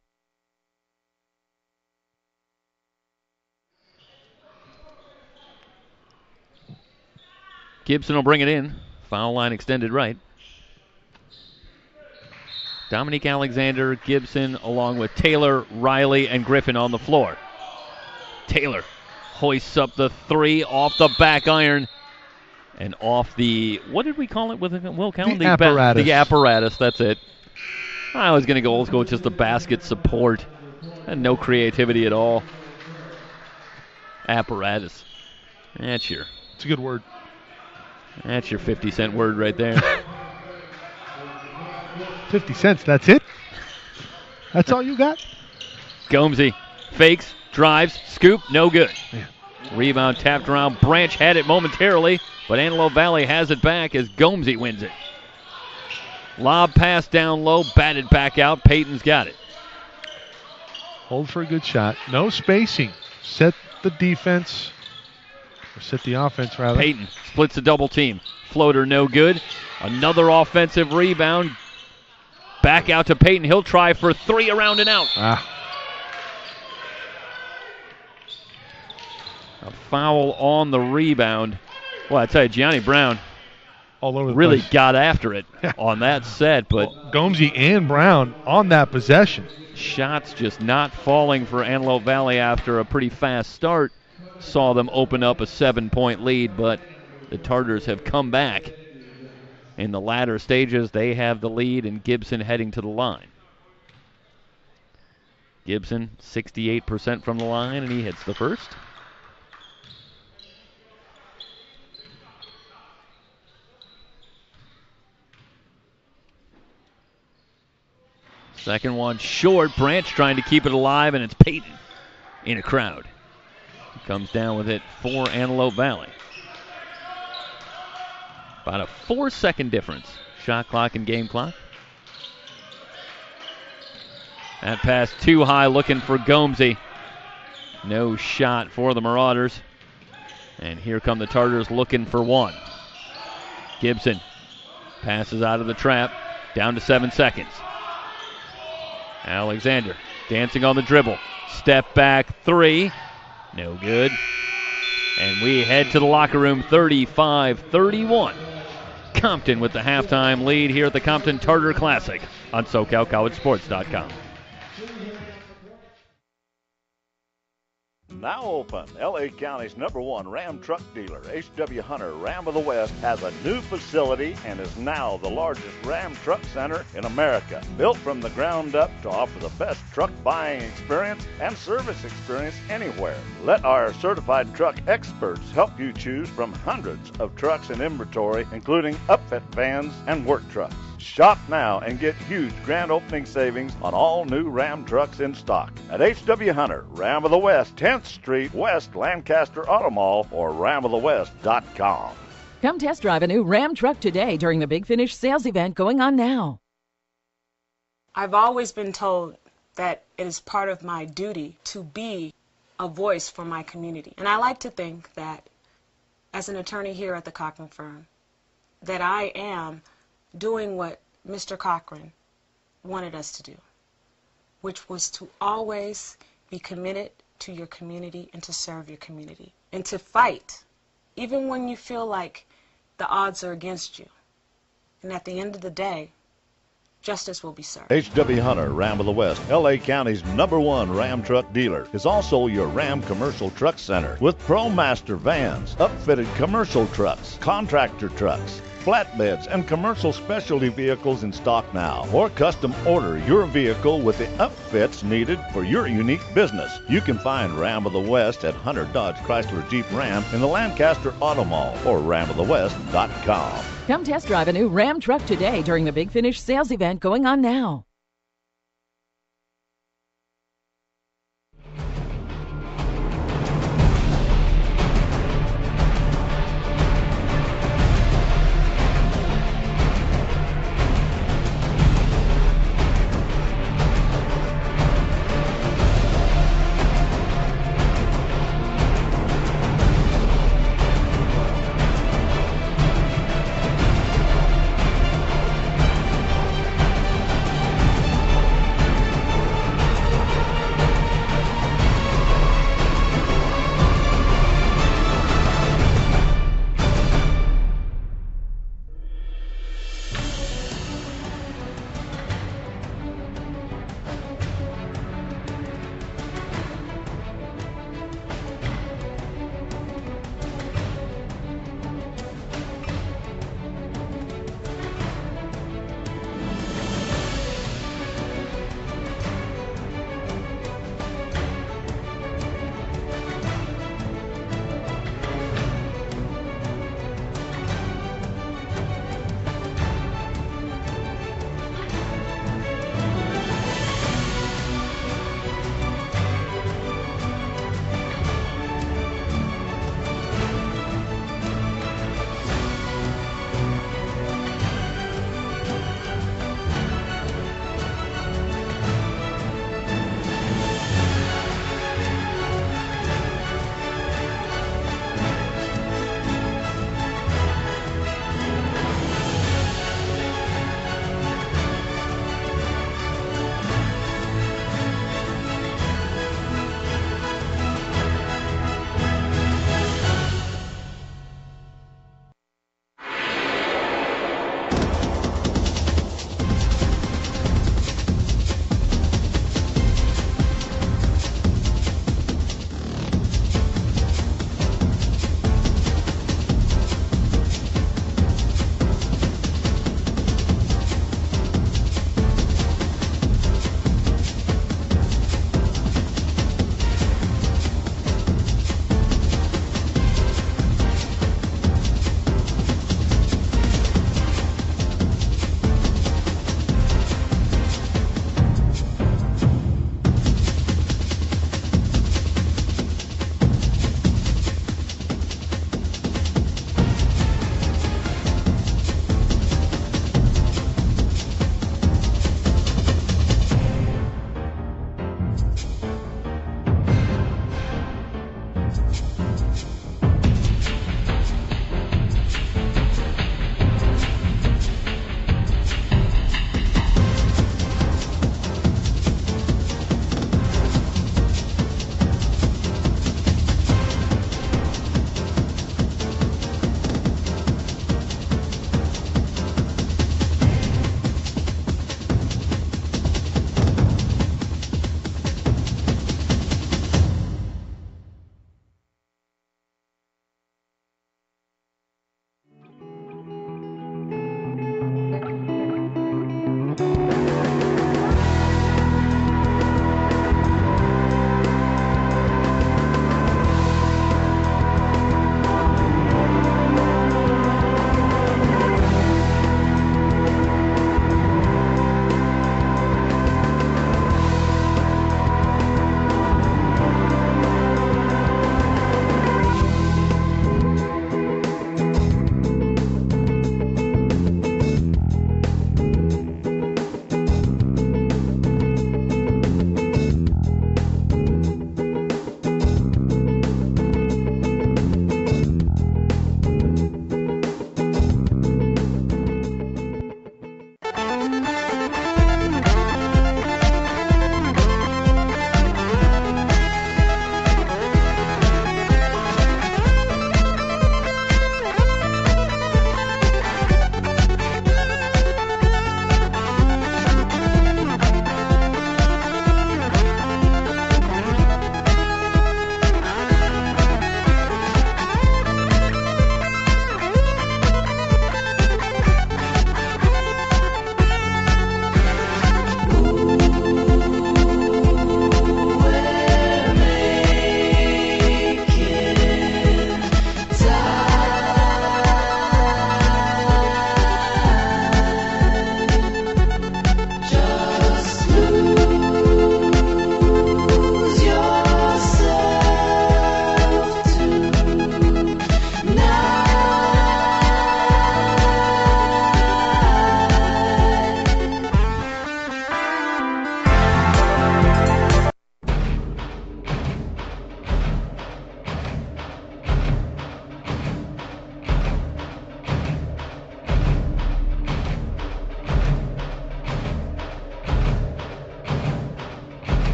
Gibson will bring it in. Foul line extended right. Dominique Alexander, Gibson, along with Taylor, Riley, and Griffin on the floor. Taylor hoists up the three off the back iron and off the, what did we call it with Will Cowan? The apparatus. The apparatus, that's it. I was going to go old school with just the basket support and no creativity at all. Apparatus. It's a good word. That's your 50-cent word right there. 50 cents, that's it? That's all you got? Gomesy fakes, drives, scoop, no good. Yeah. Rebound tapped around. Branch had it momentarily, but Antelope Valley has it back as Gomesy wins it. Lob pass down low, batted back out. Peyton's got it. Hold for a good shot. No spacing. Set the defense. Or set the offense, rather. Peyton splits the double team. Floater no good. Another offensive rebound. Back out to Peyton. He'll try for three around and out. A foul on the rebound. Well, I tell you, Gianni Brown all over the really place. Got after it on that set. But Gomesy and Brown on that possession. Shots just not falling for Antelope Valley after a pretty fast start. Saw them open up a 7-point lead, but the Tartars have come back. In the latter stages, they have the lead, and Gibson heading to the line. Gibson, 68% from the line, and he hits the first. Second one short. Branch trying to keep it alive, and it's Peyton in a crowd. He comes down with it for Antelope Valley. About a 4-second difference. Shot clock and game clock. That pass too high, looking for Gomesy. No shot for the Marauders. And here come the Tartars looking for one. Gibson passes out of the trap. Down to 7 seconds. Alexander dancing on the dribble. Step back three. No good. And we head to the locker room, 35-31. Compton with the halftime lead here at the Compton Tartar Classic on SoCalCollegeSports.com. Now open, L.A. County's #1 Ram truck dealer, H.W. Hunter, Ram of the West, has a new facility and is now the largest Ram truck center in America. Built from the ground up to offer the best truck buying experience and service experience anywhere. Let our certified truck experts help you choose from hundreds of trucks in inventory, including upfit vans and work trucks. Shop now and get huge grand opening savings on all new Ram trucks in stock at H.W. Hunter, Ram of the West, 10th Street West, Lancaster Auto Mall, or ramofthewest.com. Come test drive a new Ram truck today during the Big Finish sales event going on now. I've always been told that it is part of my duty to be a voice for my community. And I like to think that as an attorney here at the Cochran firm, that I am doing what Mr. Cochran wanted us to do, which was to always be committed to your community and to serve your community and to fight, even when you feel like the odds are against you. And at the end of the day, justice will be served. H.W. Hunter, Ram of the West, L.A. County's #1 Ram truck dealer, is also your Ram Commercial Truck Center with ProMaster vans, upfitted commercial trucks, contractor trucks, flatbeds, and commercial specialty vehicles in stock now. Or custom order your vehicle with the upfits needed for your unique business. You can find Ram of the West at Hunter Dodge Chrysler Jeep Ram in the Lancaster Auto Mall or ramofthewest.com. Come test drive a new Ram truck today during the Big Finish sales event going on now.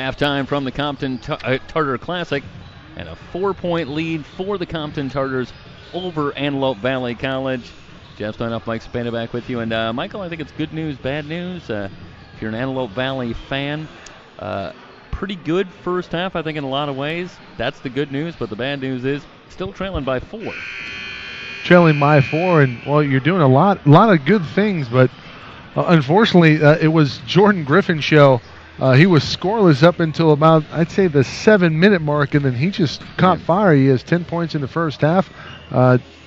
halftime from the Compton Tartar Classic, and a 4-point lead for the Compton Tartars over Antelope Valley College. Jeff Steinoff, Mike Spana back with you. And Michael, I think it's good news, bad news. If you're an Antelope Valley fan, pretty good first half, I think, in a lot of ways. That's the good news, but the bad news is still trailing by 4. Trailing by 4, and, well, you're doing a lot of good things, but unfortunately, it was Jordan Griffin's show. He was scoreless up until about, I'd say, the 7-minute mark, and then he just caught fire. He has 10 points in the first half.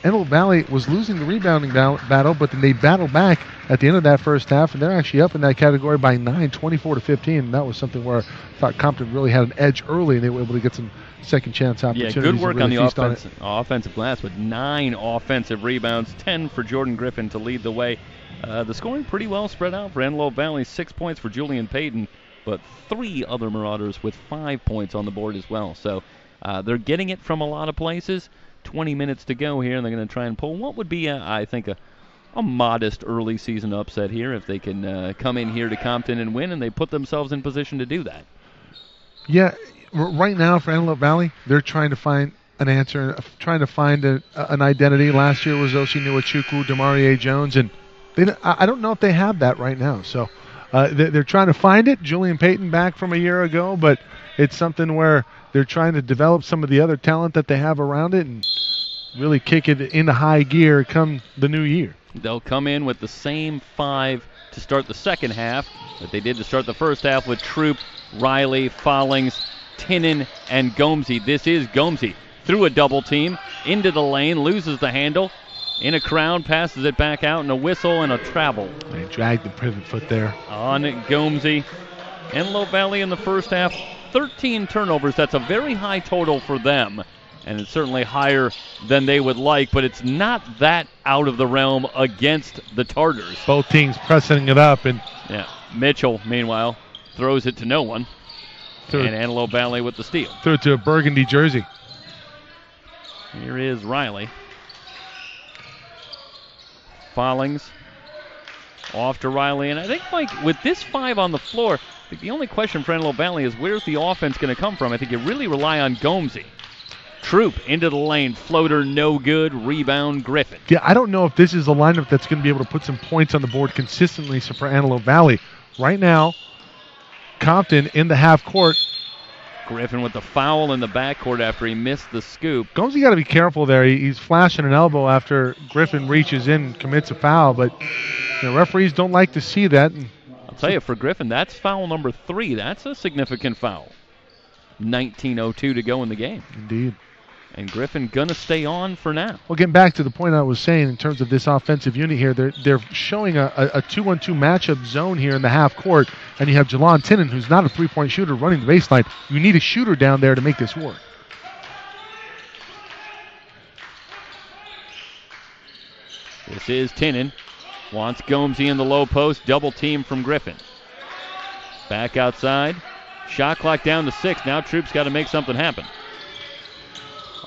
Antelope Valley was losing the rebounding battle, but then they battled back at the end of that first half, and they're actually up in that category by 9, 24-15. And that was something where I thought Compton really had an edge early, and they were able to get some second chance opportunities. Yeah, good work really on the offensive glass with 9 offensive rebounds, 10 for Jordan Griffin to lead the way. The scoring pretty well spread out for Antelope Valley. 6 points for Julian Payton, but 3 other Marauders with 5 points on the board as well. So they're getting it from a lot of places. 20 minutes to go here, and they're going to try and pull what would be, I think, a modest early season upset here if they can come in here to Compton and win, and they put themselves in position to do that. Yeah, right now for Antelope Valley, they're trying to find an answer, trying to find an identity. Last year was Osi Nwachukwu, Demarie Jones, and I don't know if they have that right now. So they're trying to find it. Julian Payton back from a year ago, but it's something where they're trying to develop some of the other talent that they have around it and really kick it into high gear come the new year. They'll come in with the same 5 to start the second half that they did to start the first half with Troop, Riley, Follings, Tinnen, and Gomsey. This is Gomsey through a double team, into the lane, loses the handle, in a crowd, passes it back out, and a whistle and a travel. They dragged the pivot foot there. On Gomsey. Antelope Valley in the first half, 13 turnovers. That's a very high total for them, and it's certainly higher than they would like, but it's not that out of the realm against the Tartars. Both teams pressing it up. And yeah, Mitchell, meanwhile, throws it to no one. And Antelope Valley with the steal. Threw it to a burgundy jersey. Here is Riley. Follings off to Riley. And I think, Mike, with this 5 on the floor, I think the only question for Antelope Valley is where's the offense going to come from? I think you really rely on Gomsey. Troop into the lane. Floater no good. Rebound Griffin. Yeah, I don't know if this is a lineup that's going to be able to put some points on the board consistently for Antelope Valley. Right now, Compton in the half court. Griffin with the foul in the backcourt after he missed the scoop. Gomsey got to be careful there. He's flashing an elbow after Griffin reaches in and commits a foul, but the referees don't like to see that. I'll tell you, for Griffin, that's foul number 3. That's a significant foul. 19:02 to go in the game. Indeed. And Griffin gonna stay on for now. Well, getting back to the point I was saying in terms of this offensive unit here, they're showing a 2-on-2 matchup zone here in the half court, and you have Jelon Tinnen, who's not a three-point shooter, running the baseline. You need a shooter down there to make this work. This is Tinnen. Wants Gomsey in the low post. Double team from Griffin. Back outside. Shot clock down to 6. Now Troop's got to make something happen.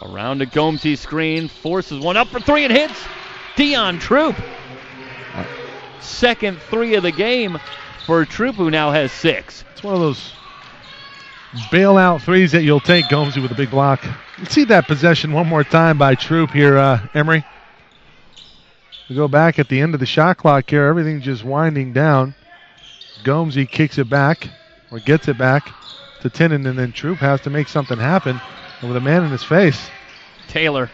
Around to Gomsey's screen. Forces one up for 3 and hits. Dion Troop. Second 3 of the game for Troop, who now has 6. It's one of those bailout threes that you'll take. Gomsey with a big block. Let's see that possession one more time by Troop here, Emery. We go back at the end of the shot clock here. Everything's just winding down. Gomsey kicks it back, or gets it back to Tinnen, and then Troop has to make something happen. And with a man in his face. Taylor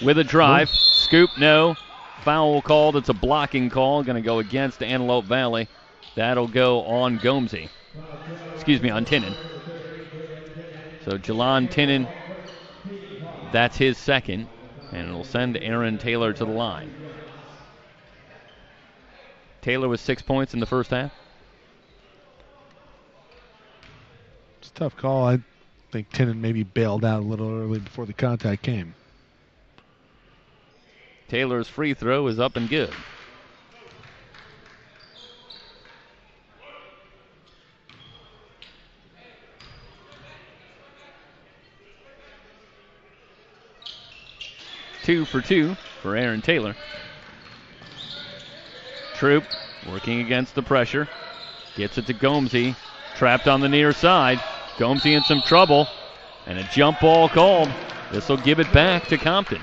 with a drive. Scoop, no. Foul called. It's a blocking call. Going to go against Antelope Valley. That'll go on Gomsey. Excuse me, on Tinnen. So Jelon Tinnen, that's his second. And it'll send Aaron Taylor to the line. Taylor with 6 points in the first half. It's a tough call. I think Tinnen maybe bailed out a little early before the contact came. Taylor's free throw is up and good. Two for two for Aaron Taylor. Troop working against the pressure. Gets it to Gomsey. Trapped on the near side. Gomesy in some trouble, and a jump ball called. This will give it back to Compton.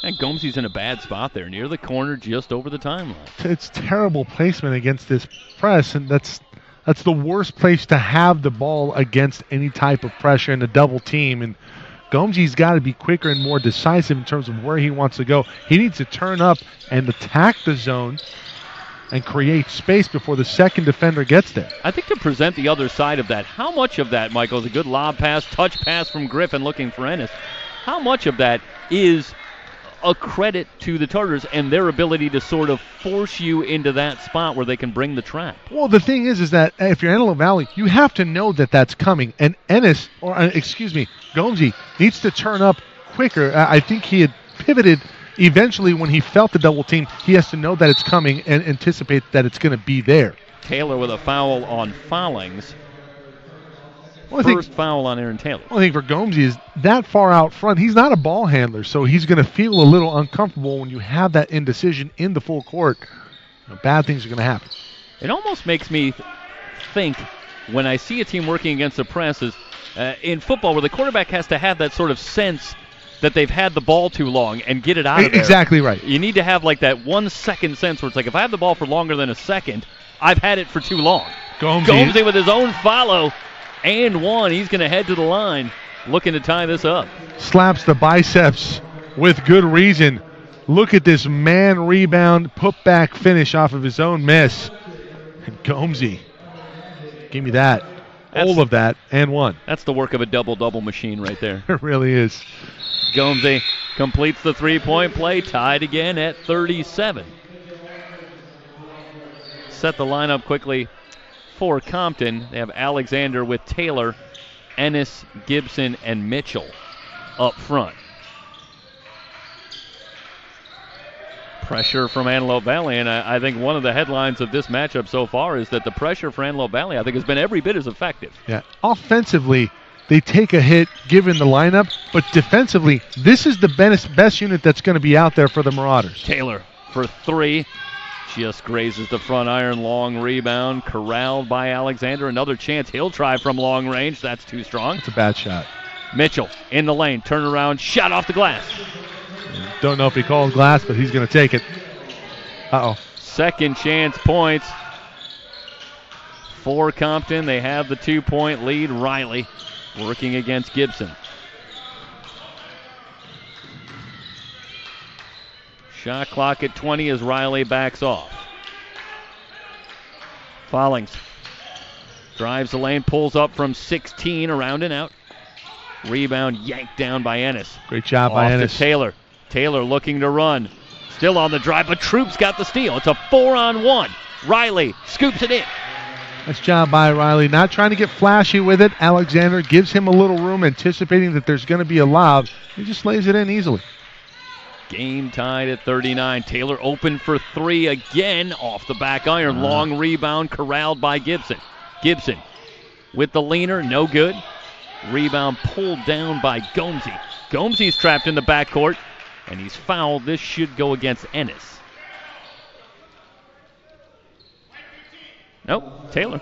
And Gomesy's in a bad spot there, near the corner, just over the timeline. It's terrible placement against this press, and that's the worst place to have the ball against any type of pressure in a double team. And Gomesy's got to be quicker and more decisive in terms of where he wants to go. He needs to turn up and attack the zone and create space before the second defender gets there. I think to present the other side of that, how much of that, Michael, is a good lob pass, touch pass from Griffin looking for Ennis? How much of that is a credit to the Tartars and their ability to sort of force you into that spot where they can bring the trap? Well, the thing is that if you're Antelope Valley, you have to know that that's coming. And Gomesy needs to turn up quicker. I think he had pivoted eventually when he felt the double team. He has to know that it's coming and anticipate that it's going to be there. Taylor with a foul on Follings. First foul on Aaron Taylor. Well, I think for Gomesy is that far out front. He's not a ball handler, so he's going to feel a little uncomfortable when you have that indecision in the full court. Bad things are going to happen. It almost makes me think when I see a team working against the press is in football where the quarterback has to have that sort of sense that they've had the ball too long and get it out of there. Exactly right. You need to have like that 1 second sense where it's like, if I have the ball for longer than a second, I've had it for too long. Gomesy with his own follow. And one. He's going to head to the line, looking to tie this up. Slaps the biceps with good reason. Look at this man rebound, put back finish off of his own miss. And Gomesy, give me that. All of that and one. That's the work of a double-double machine right there. It really is. Gomesy completes the three-point play, tied again at 37. Set the lineup quickly. For Compton, they have Alexander with Taylor, Ennis, Gibson, and Mitchell up front. Pressure from Antelope Valley, and I think one of the headlines of this matchup so far is that the pressure for Antelope Valley, I think, has been every bit as effective. Yeah, offensively, they take a hit given the lineup, but defensively, this is the best unit that's going to be out there for the Marauders. Taylor for three. Just grazes the front iron, long rebound, corralled by Alexander. Another chance, he'll try from long range. That's too strong. It's a bad shot. Mitchell in the lane, turn around, shot off the glass. Don't know if he calls glass, but he's going to take it. Uh-oh. Second chance points for Compton. They have the 2-point lead. Riley working against Gibson. Shot clock at 20 as Riley backs off. Follings drives the lane, pulls up from 16, around and out. Rebound yanked down by Ennis. Great job by Ennis. To Taylor. Taylor looking to run. Still on the drive, but Troop's got the steal. It's a 4-on-1. Riley scoops it in. Nice job by Riley. Not trying to get flashy with it. Alexander gives him a little room, anticipating that there's going to be a lob. He just lays it in easily. Game tied at 39. Taylor open for three again off the back iron. Long rebound corralled by Gibson. Gibson with the leaner, no good. Rebound pulled down by Gomesy. Gomesy's trapped in the backcourt, and he's fouled. This should go against Ennis. Nope, Taylor.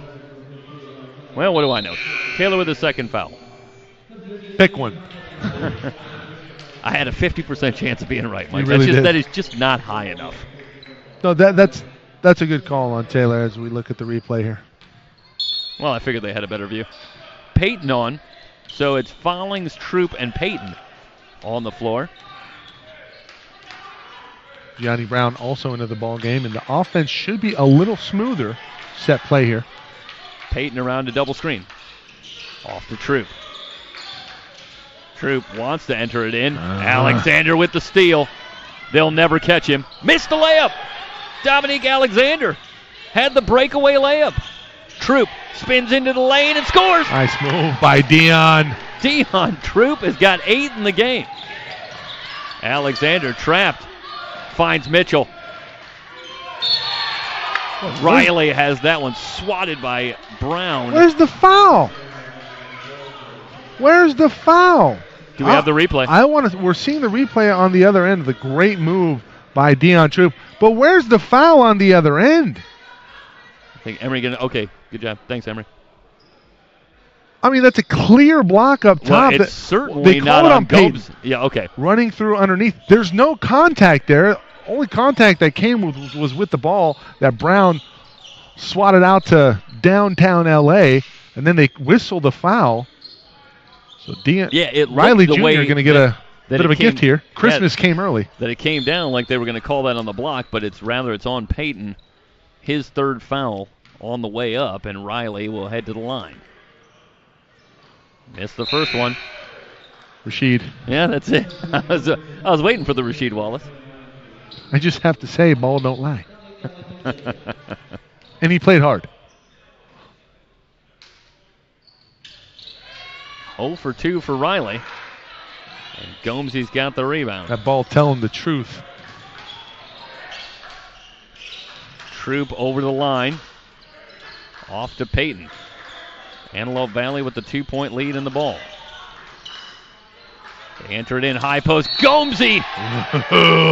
Well, what do I know? Taylor with his second foul. Pick one. I had a 50% chance of being right, Mike. Really that is just not high enough. No, that's a good call on Taylor as we look at the replay here. Well, I figured they had a better view. Peyton on, so it's Follings, Troop, and Peyton on the floor. Gianni Brown also into the ball game, and the offense should be a little smoother. Set play here. Peyton around to double screen. Off to Troop. Troop wants to enter it in. Alexander with the steal. They'll never catch him. Missed the layup. Dominique Alexander had the breakaway layup. Troop spins into the lane and scores. Nice move by Dion. Dion Troop has got 8 in the game. Alexander trapped. Finds Mitchell. Riley has that one swatted by Brown. Where's the foul? Where's the foul? Do we have the replay? We're seeing the replay on the other end. The great move by Dion Troop. But where's the foul on the other end? I think Emery okay, good job. Thanks, Emery. I mean, that's a clear block up top. Well, it's certainly they not call it on Gomes. Yeah, okay. Running through underneath. There's no contact there. Only contact that came was with the ball that Brown swatted out to downtown L.A., and then they whistled a foul. So Riley Jr. going to get a bit of a gift here. Christmas came early. That it came down like they were going to call that on the block, but it's on Peyton. His third foul on the way up, and Riley will head to the line. Missed the first one. Rashid. Yeah, that's it. I was waiting for the Rashid Wallace. I just have to say, ball don't lie. And he played hard. 0 for 2 for Riley. And Gomesy's got the rebound. That ball telling the truth. Troop over the line. Off to Peyton. Antelope Valley with the 2-point lead in the ball. They enter it in high post. Gomesy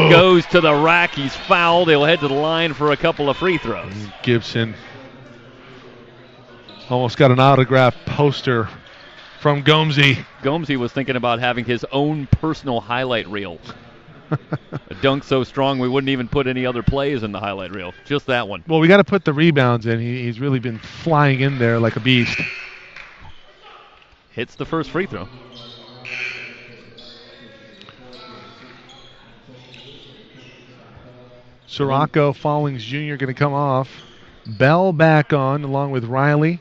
goes to the rack. He's fouled. He'll head to the line for a couple of free throws. Gibson almost got an autographed poster from Gomesy. Gomesy was thinking about having his own personal highlight reel. A dunk so strong we wouldn't even put any other plays in the highlight reel. Just that one. Well, we got to put the rebounds in. He's really been flying in there like a beast. Hits the first free throw. Sirocco, Fallings Jr. going to come off. Bell back on along with Riley.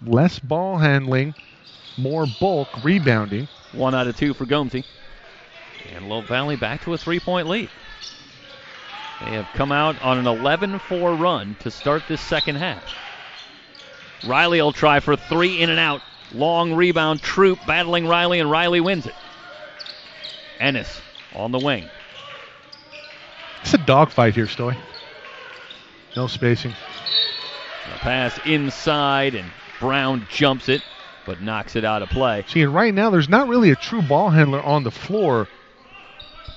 Less ball handling, more bulk rebounding. 1 out of 2 for Gomesy. Antelope Valley back to a 3-point lead. They have come out on an 11-4 run to start this second half. Riley will try for 3 in and out. Long rebound. Troop battling Riley, and Riley wins it. Ennis on the wing. It's a dogfight here, Stoy. No spacing. A pass inside, and Brown jumps it, but knocks it out of play. See, and right now there's not really a true ball handler on the floor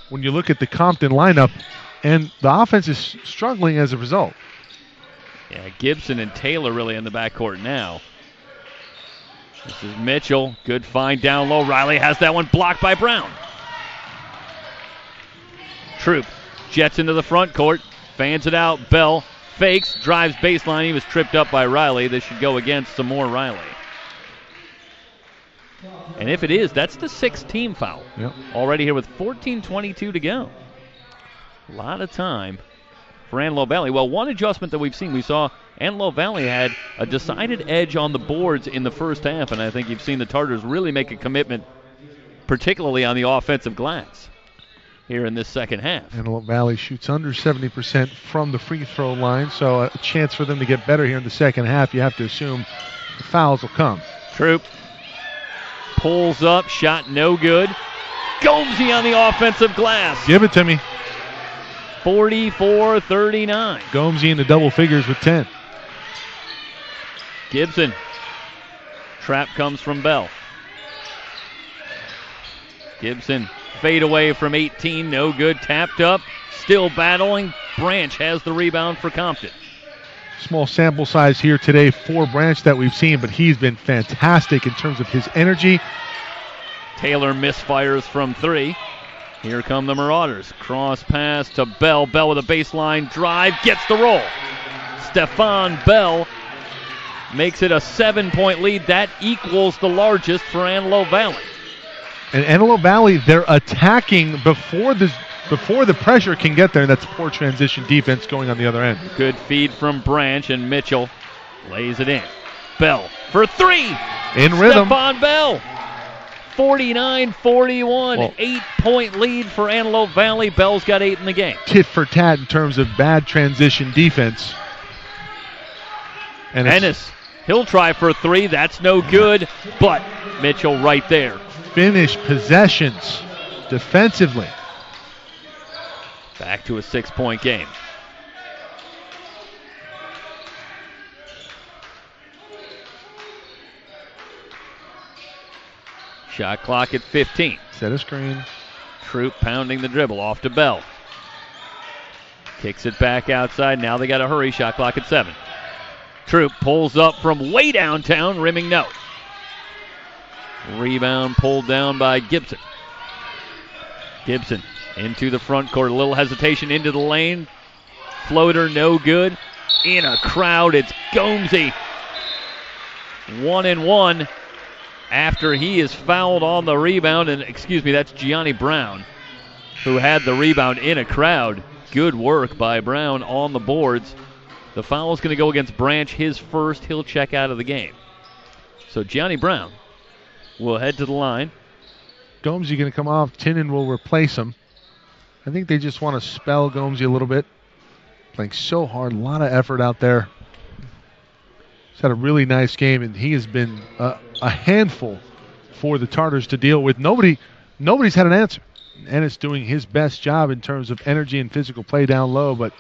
when you look at the Compton lineup, and the offense is struggling as a result. Yeah, Gibson and Taylor really in the backcourt now. This is Mitchell. Good find down low. Riley has that one blocked by Brown. Troop jets into the front court, fans it out. Bell fakes, drives baseline. He was tripped up by Riley. This should go against some more Riley. And if it is, that's the 6th team foul. Yep. Already here with 14:22 to go. A lot of time for Antelope Valley. Well, one adjustment that we saw Antelope Valley had a decided edge on the boards in the first half, and I think you've seen the Tartars really make a commitment, particularly on the offensive glass here in this second half. Antelope Valley shoots under 70% from the free throw line, so a chance for them to get better here in the second half. You have to assume the fouls will come. Troop pulls up, shot no good. Gomesy on the offensive glass. Give it to me. 44-39. Gomesy in the double figures with 10. Gibson. Trap comes from Bell. Gibson fade away from 18, no good. Tapped up, still battling. Branch has the rebound for Compton. Small sample size here today for Branch that we've seen, but he's been fantastic in terms of his energy. Taylor misfires from 3. Here come the Marauders. Cross pass to Bell. Bell with a baseline drive, gets the roll. Stefan Bell makes it a 7-point lead. That equals the largest for Antelope Valley. And Antelope Valley, they're attacking before the pressure can get there, and that's poor transition defense going on the other end. Good feed from Branch, and Mitchell lays it in. Bell for 3. In rhythm. Stefan Bell. 49-41, 8-point lead for Antelope Valley. Bell's got 8 in the game. Tit for tat in terms of bad transition defense. And Ennis, he'll try for 3. That's no good, but Mitchell right there. Finish possessions defensively. Back to a 6-point game. Shot clock at 15. Set a screen. Troop pounding the dribble off to Bell. Kicks it back outside. Now they got to hurry. Shot clock at 7. Troop pulls up from way downtown. Rimming no. Rebound pulled down by Gibson. Gibson into the front court. A little hesitation into the lane. Floater no good. In a crowd, it's Gomesy. 1-1 after he is fouled on the rebound. And excuse me, that's Gianni Brown who had the rebound in a crowd. Good work by Brown on the boards. The foul is going to go against Branch, his first. He'll check out of the game. So Gianni Brown will head to the line. Gomesy going to come off. Tinnen will replace him. I think they just want to spell Gomesy a little bit. Playing so hard, a lot of effort out there. He's had a really nice game, and he has been a handful for the Tartars to deal with. Nobody's had an answer. Ennis doing his best job in terms of energy and physical play down low, but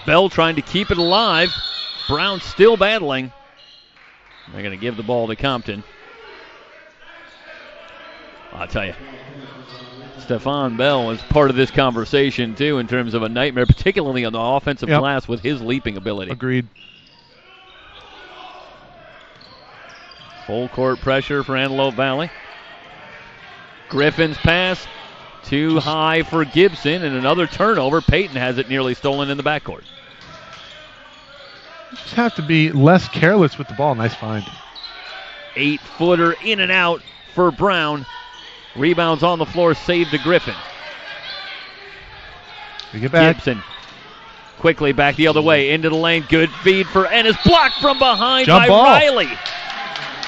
Bell trying to keep it alive. Brown still battling. They're going to give the ball to Compton. I'll tell you, Stephon Bell is part of this conversation, too, in terms of a nightmare, particularly on the offensive glass with his leaping ability. Agreed. Full court pressure for Antelope Valley. Griffin's pass too high for Gibson, and another turnover. Peyton has it nearly stolen in the backcourt. Just have to be less careless with the ball. Nice find. 8-footer in and out for Brown. Rebounds on the floor, saved to Griffin. We get back. Gibson quickly back the other way into the lane. Good feed for Ennis. Blocked from behind Jump by ball. Riley.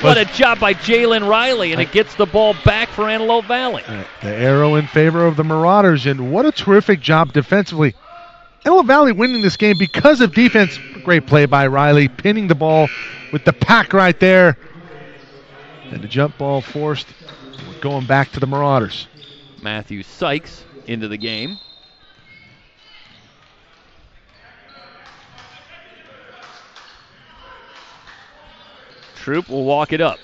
What a job by Jalen Riley, and it gets the ball back for Antelope Valley. The arrow in favor of the Marauders, and what a terrific job defensively. Antelope Valley winning this game because of defense. Great play by Riley, pinning the ball with the pack right there. And the jump ball forced. We're going back to the Marauders. Matthew Sykes into the game. Troop will walk it up.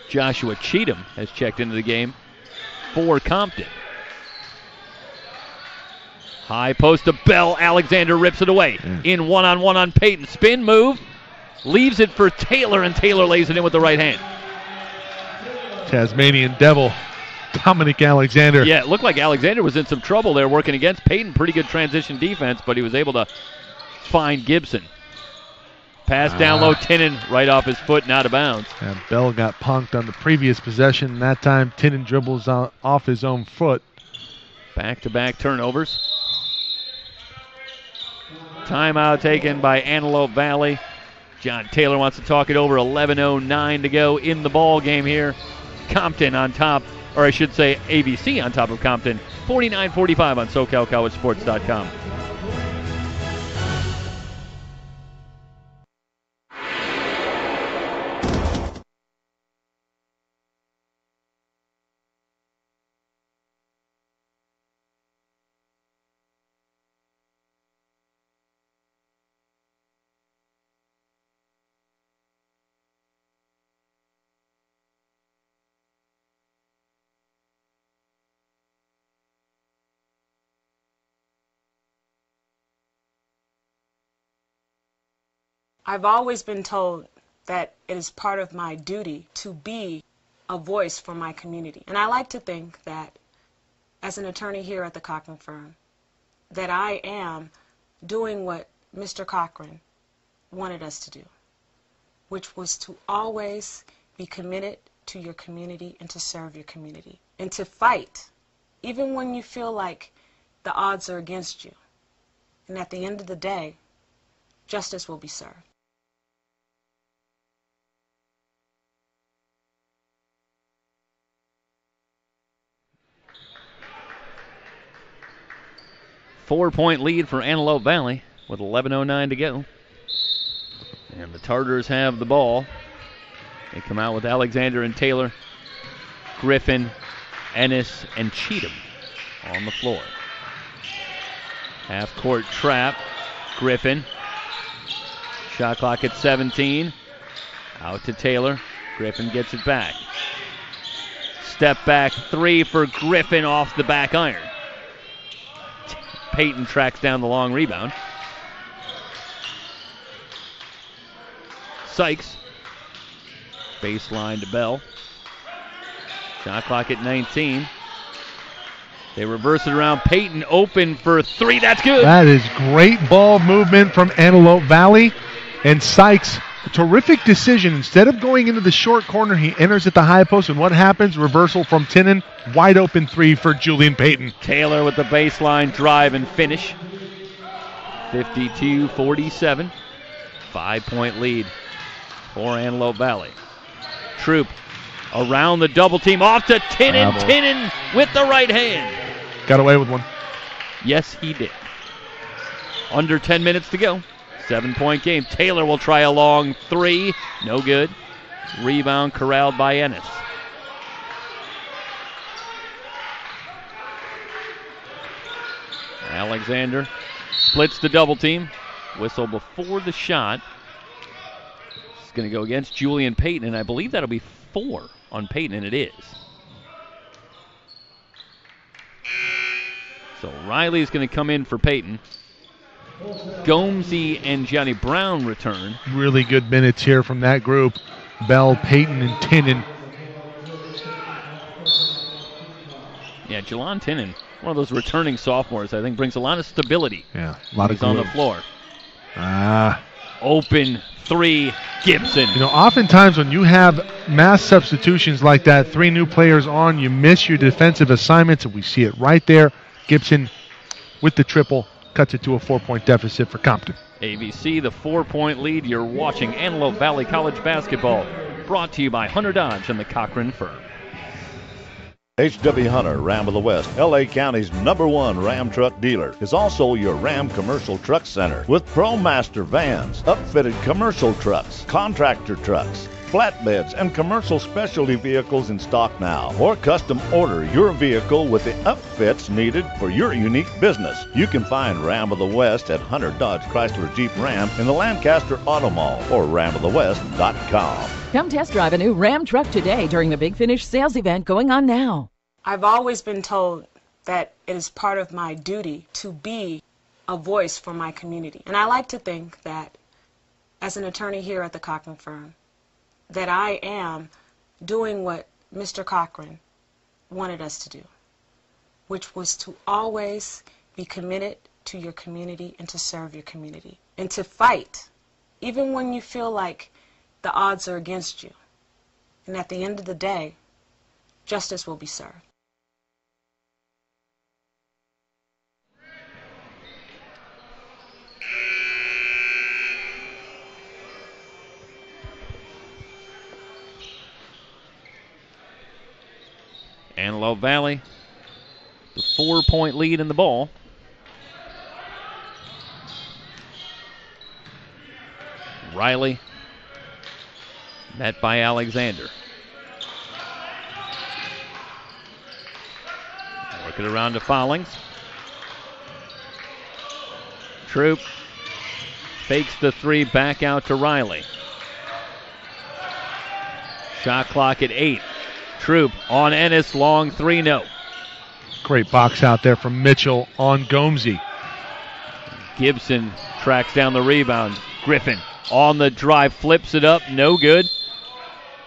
Joshua Cheatham has checked into the game for Compton. High post to Bell. Alexander rips it away. In one-on-one on Peyton. Spin move. Leaves it for Taylor, and Taylor lays it in with the right hand. Tasmanian Devil, Dominic Alexander. Yeah, it looked like Alexander was in some trouble there working against Peyton. Pretty good transition defense, but he was able to find Gibson. Pass down low, Tinnen right off his foot and out of bounds. And Bell got punked on the previous possession, and that time Tinnen dribbles off his own foot. Back-to-back turnovers. Timeout taken by Antelope Valley. John Taylor wants to talk it over. 11:09 to go in the ball game here. Compton on top, or I should say AVC on top of Compton. 49-45 on SoCalCollegeSports.com. I've always been told that it is part of my duty to be a voice for my community. And I like to think that as an attorney here at the Cochran firm, that I am doing what Mr. Cochran wanted us to do, which was to always be committed to your community and to serve your community and to fight, even when you feel like the odds are against you. And at the end of the day, justice will be served. Four-point lead for Antelope Valley with 11:09 to go. And the Tartars have the ball. They come out with Alexander and Taylor, Griffin, Ennis, and Cheatham on the floor. Half-court trap. Griffin. Shot clock at 17. Out to Taylor. Griffin gets it back. Step back three for Griffin off the back iron. Peyton tracks down the long rebound. Sykes. Baseline to Bell. Shot clock at 19. They reverse it around. Peyton open for three. That's good. That is great ball movement from Antelope Valley. And Sykes, a terrific decision. Instead of going into the short corner, he enters at the high post. And what happens? Reversal from Tinnen. Wide open three for Julian Peyton. Taylor with the baseline drive and finish. 52-47. 5-point lead for Antelope Valley. Troop around the double team. Off to Tinnen. Bravo. Tinnen with the right hand. Got away with one. Yes, he did. Under 10 minutes to go. 7-point game. Taylor will try a long three. No good. Rebound corralled by Ennis. Alexander splits the double team. Whistle before the shot. It's going to go against Julian Peyton, and I believe that'll be 4 on Peyton, and it is. So Riley's going to come in for Peyton. Gomesy and Johnny Brown return. Really good minutes here from that group. Bell, Peyton, and Tinnen. Yeah, Jelon Tinnen, one of those returning sophomores, I think brings a lot of stability. Yeah, a lot of on the glue. floor. Ah. Open three, Gibson. You know, oftentimes when you have mass substitutions like that, 3 new players on, you miss your defensive assignments, and we see it right there. Gibson with the triple cuts it to a 4-point deficit for Compton. AVC, the 4-point lead. You're watching Antelope Valley College basketball. Brought to you by Hunter Dodge and the Cochran Firm. H.W. Hunter, Ram of the West, L.A. County's #1 Ram truck dealer, is also your Ram Commercial Truck Center with ProMaster vans, upfitted commercial trucks, contractor trucks, flatbeds, and commercial specialty vehicles in stock now. Or custom order your vehicle with the upfits needed for your unique business. You can find Ram of the West at Hunter Dodge Chrysler Jeep Ram in the Lancaster Auto Mall or ramofthewest.com. Come test drive a new Ram truck today during the Big Finish sales event going on now. I've always been told that it is part of my duty to be a voice for my community. And I like to think that as an attorney here at the Cochran Firm, that I am doing what Mr. Cochran wanted us to do, which was to always be committed to your community and to serve your community and to fight, even when you feel like the odds are against you. And at the end of the day, justice will be served. Antelope Valley, the 4-point lead in the ball. Riley, met by Alexander. Work it around to Follings. Troop fakes the three, back out to Riley. Shot clock at 8. Troop on Ennis, long three, no. Great box out there from Mitchell on Gomesy. Gibson tracks down the rebound. Griffin on the drive, flips it up, no good.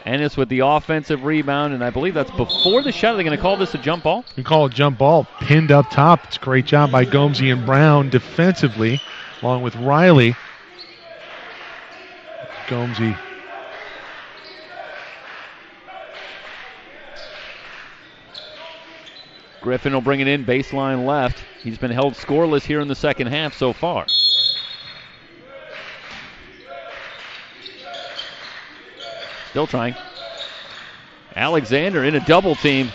Ennis with the offensive rebound, and I believe that's before the shot. Are they going to call this a jump ball? You call it jump ball, pinned up top. It's a great job by Gomesy and Brown defensively, along with Riley. Gomesy. Griffin will bring it in, baseline left. He's been held scoreless here in the second half so far. Still trying. Alexander in a double team.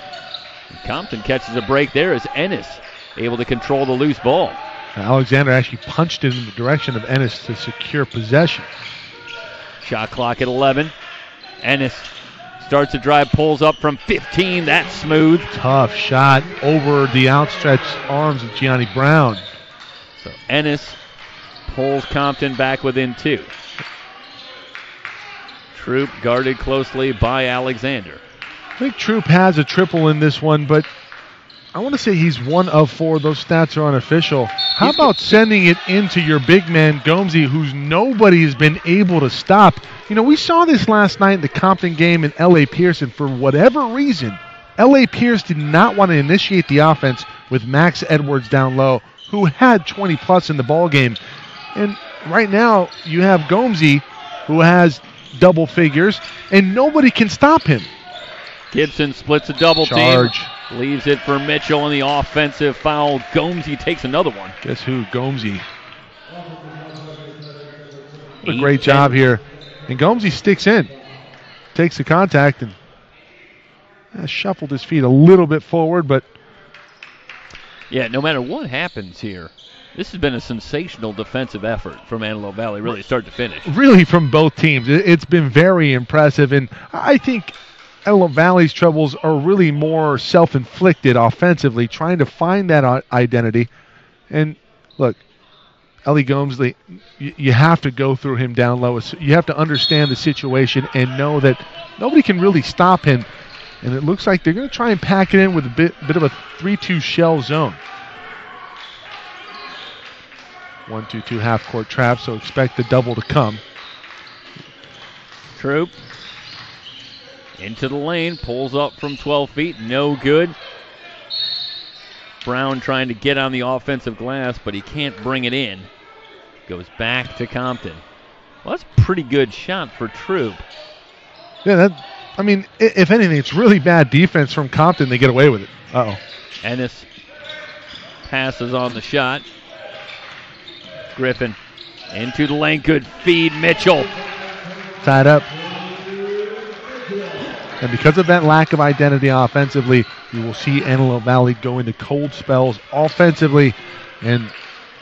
Compton catches a break there as Ennis able to control the loose ball. Alexander actually punched it in the direction of Ennis to secure possession. Shot clock at 11. Ennis starts to drive, pulls up from 15. That's smooth. Tough shot over the outstretched arms of Gianni Brown. So Ennis pulls Compton back within 2. Troop guarded closely by Alexander. I think Troop has a triple in this one, but I want to say he's 1 of 4. Those stats are unofficial. How about sending it into your big man, Gomesy, who's nobody has been able to stop? You know, we saw this last night in the Compton game in L.A. Pearson. For whatever reason, L.A. Pierce did not want to initiate the offense with Max Edwards down low, who had 20-plus in the ball game. And right now, you have Gomesy, who has double figures, and nobody can stop him. Gibson splits a double Charge. team. Leaves it for Mitchell in the offensive foul. Gomesy takes another one. Guess who? Gomesy. A great job here. And Gomesy sticks in. Takes the contact and shuffled his feet a little bit forward, but... Yeah, no matter what happens here, this has been a sensational defensive effort from Antelope Valley, really start to finish. Really from both teams. It's been very impressive, and I think Antelope Valley's troubles are really more self-inflicted offensively, trying to find that identity. And look, Ellie Gomesy, you have to go through him down low. You have to understand the situation and know that nobody can really stop him. And it looks like they're going to try and pack it in with a bit of a 3-2 shell zone. 1-2-2 half-court trap, so expect the double to come. Troop into the lane, pulls up from 12 feet, no good. Brown trying to get on the offensive glass, but he can't bring it in. Goes back to Compton. Well, that's a pretty good shot for Troop. Yeah, if anything, it's really bad defense from Compton. They get away with it. Uh-oh. Ennis passes on the shot. Griffin into the lane. Good feed. Mitchell. Tied up. And because of that lack of identity offensively, you will see Antelope Valley go into cold spells offensively. And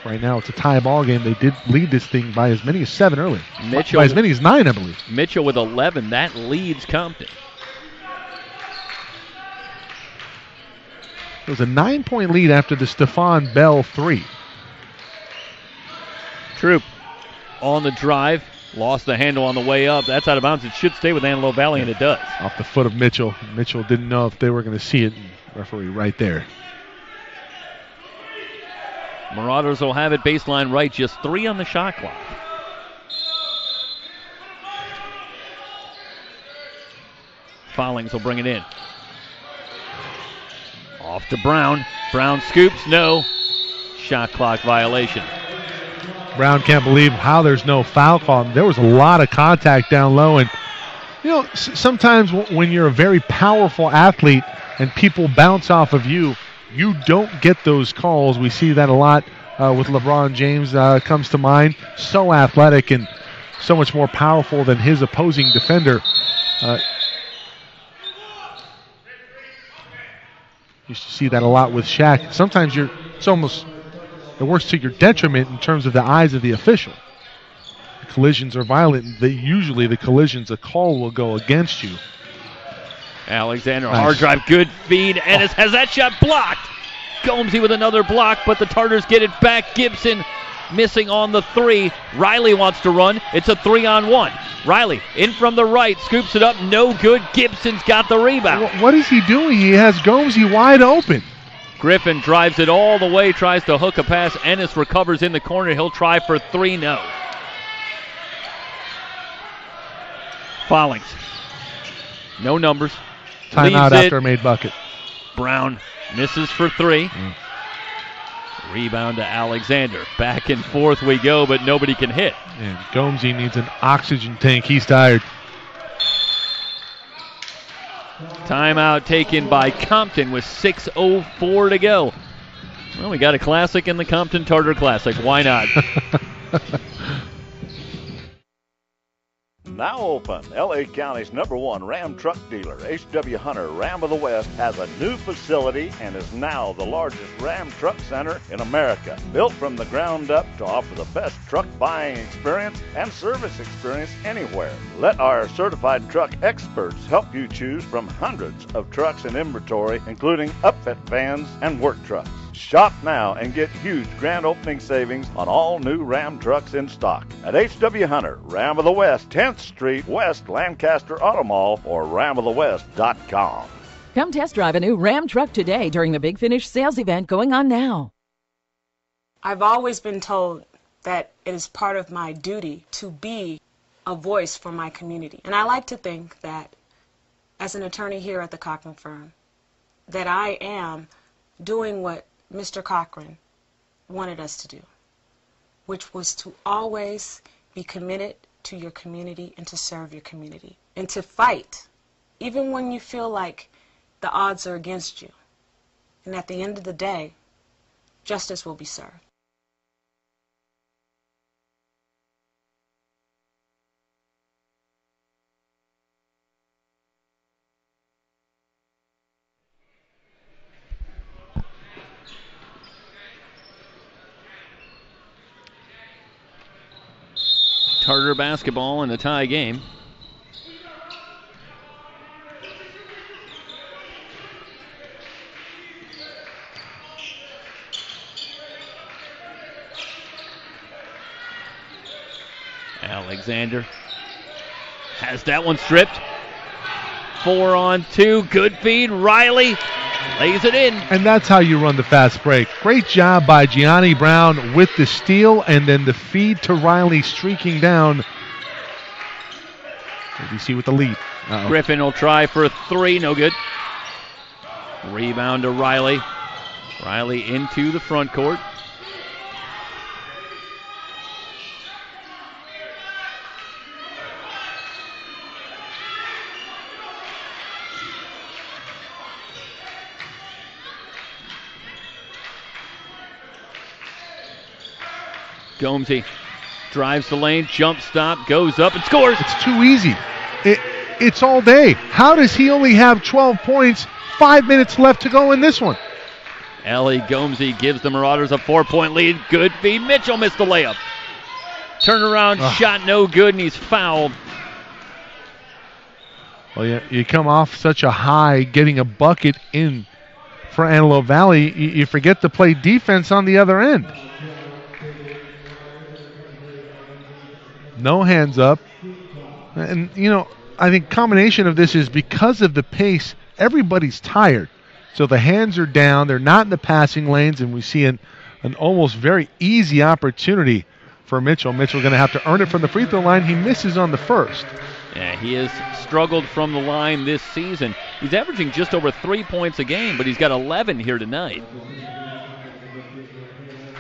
right now it's a tie ball game. They did lead this thing by as many as 7 early. Mitchell, by as many as 9, I believe. Mitchell with 11. That leads Compton. It was a 9-point lead after the Stephon Bell 3. Troop on the drive. Lost the handle on the way up. That's out of bounds. It should stay with Antelope Valley, and it does. Off the foot of Mitchell. Mitchell didn't know if they were going to see it. Referee right there. Marauders will have it baseline right. Just 3 on the shot clock. Follings will bring it in. Off to Brown. Brown scoops. No. Shot clock violation. Brown can't believe how there's no foul call. There was a lot of contact down low. And, you know, sometimes when you're a very powerful athlete and people bounce off of you, you don't get those calls. We see that a lot with LeBron James comes to mind. So athletic and so much more powerful than his opposing defender. Used to see that a lot with Shaq. Sometimes it works to your detriment in terms of the eyes of the official. The collisions are violent. Usually the collisions, a call will go against you. Alexander, hard drive, good feed. Ennis has that shot blocked. Gomesy with another block, but the Tartars get it back. Gibson missing on the 3. Riley wants to run. It's a 3-on-1. Riley in from the right, scoops it up, no good. Gibson's got the rebound. What is he doing? He has Gomesy wide open. Griffin drives it all the way, tries to hook a pass. Ennis recovers in the corner. He'll try for 3, no. Follings. No numbers. Timeout after a made bucket. Brown misses for 3. Rebound to Alexander. Back and forth we go, but nobody can hit. And Gomesy needs an oxygen tank. He's tired. Timeout taken by Compton with 6:04 to go. Well, we got a classic in the Compton Tartar Classic. Why not? Now open, L.A. County's #1 Ram truck dealer, H.W. Hunter Ram of the West, has a new facility and is now the largest Ram truck center in America. Built from the ground up to offer the best truck buying experience and service experience anywhere. Let our certified truck experts help you choose from hundreds of trucks in inventory, including upfit vans and work trucks. Shop now and get huge grand opening savings on all new Ram trucks in stock at H.W. Hunter, Ram of the West, 10th Street West, Lancaster Auto Mall, or ramofthewest.com. Come test drive a new Ram truck today during the Big Finish sales event going on now. I've always been told that it is part of my duty to be a voice for my community. And I like to think that as an attorney here at the Cochran firm, that I am doing what Mr. Cochran wanted us to do, which was to always be committed to your community and to serve your community and to fight, even when you feel like the odds are against you. And at the end of the day, justice will be served. Tartar basketball in a tie game. Alexander has that one stripped. 4-on-2, good feed. Riley lays it in. And that's how you run the fast break. Great job by Gianni Brown with the steal and then the feed to Riley streaking down. AVC with the lead. Uh-oh. Griffin will try for 3, no good. Rebound to Riley. Riley into the front court. Gomesy drives the lane, jump stop, goes up and scores. It's too easy. It's all day. How does he only have 12 points, 5 minutes left to go in this one? Ellie Gomesy gives the Marauders a 4-point lead. Good feed. Mitchell missed the layup. Turnaround shot no good, and he's fouled. Well, you come off such a high, getting a bucket in for Antelope Valley, you forget to play defense on the other end. No hands up. And, I think combination of this is because of the pace, everybody's tired. So the hands are down. They're not in the passing lanes, and we see an almost very easy opportunity for Mitchell. Mitchell going to have to earn it from the free throw line. He misses on the first. Yeah, he has struggled from the line this season. He's averaging just over 3 points a game, but he's got 11 here tonight.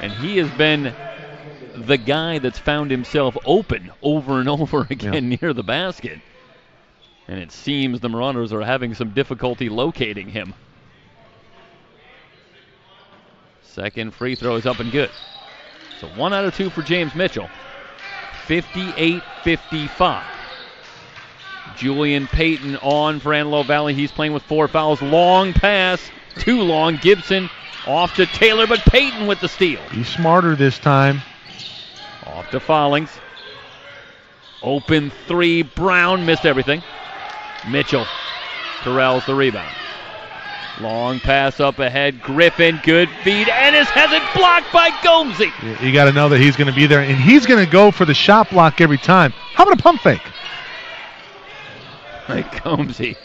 And he has been the guy that's found himself open over and over again near the basket. And it seems the Marauders are having some difficulty locating him. Second free throw is up and good. So 1 out of 2 for James Mitchell. 58-55. Julian Payton on for Antelope Valley. He's playing with 4 fouls. Long pass. Too long. Gibson off to Taylor, but Payton with the steal. He's smarter this time. Off to Follings. Open 3. Brown missed everything. Mitchell corrals the rebound. Long pass up ahead. Griffin, good feed. Ennis has it blocked by Gomesy. You got to know that he's going to be there, and he's going to go for the shot block every time. How about a pump fake? Like Gomesy.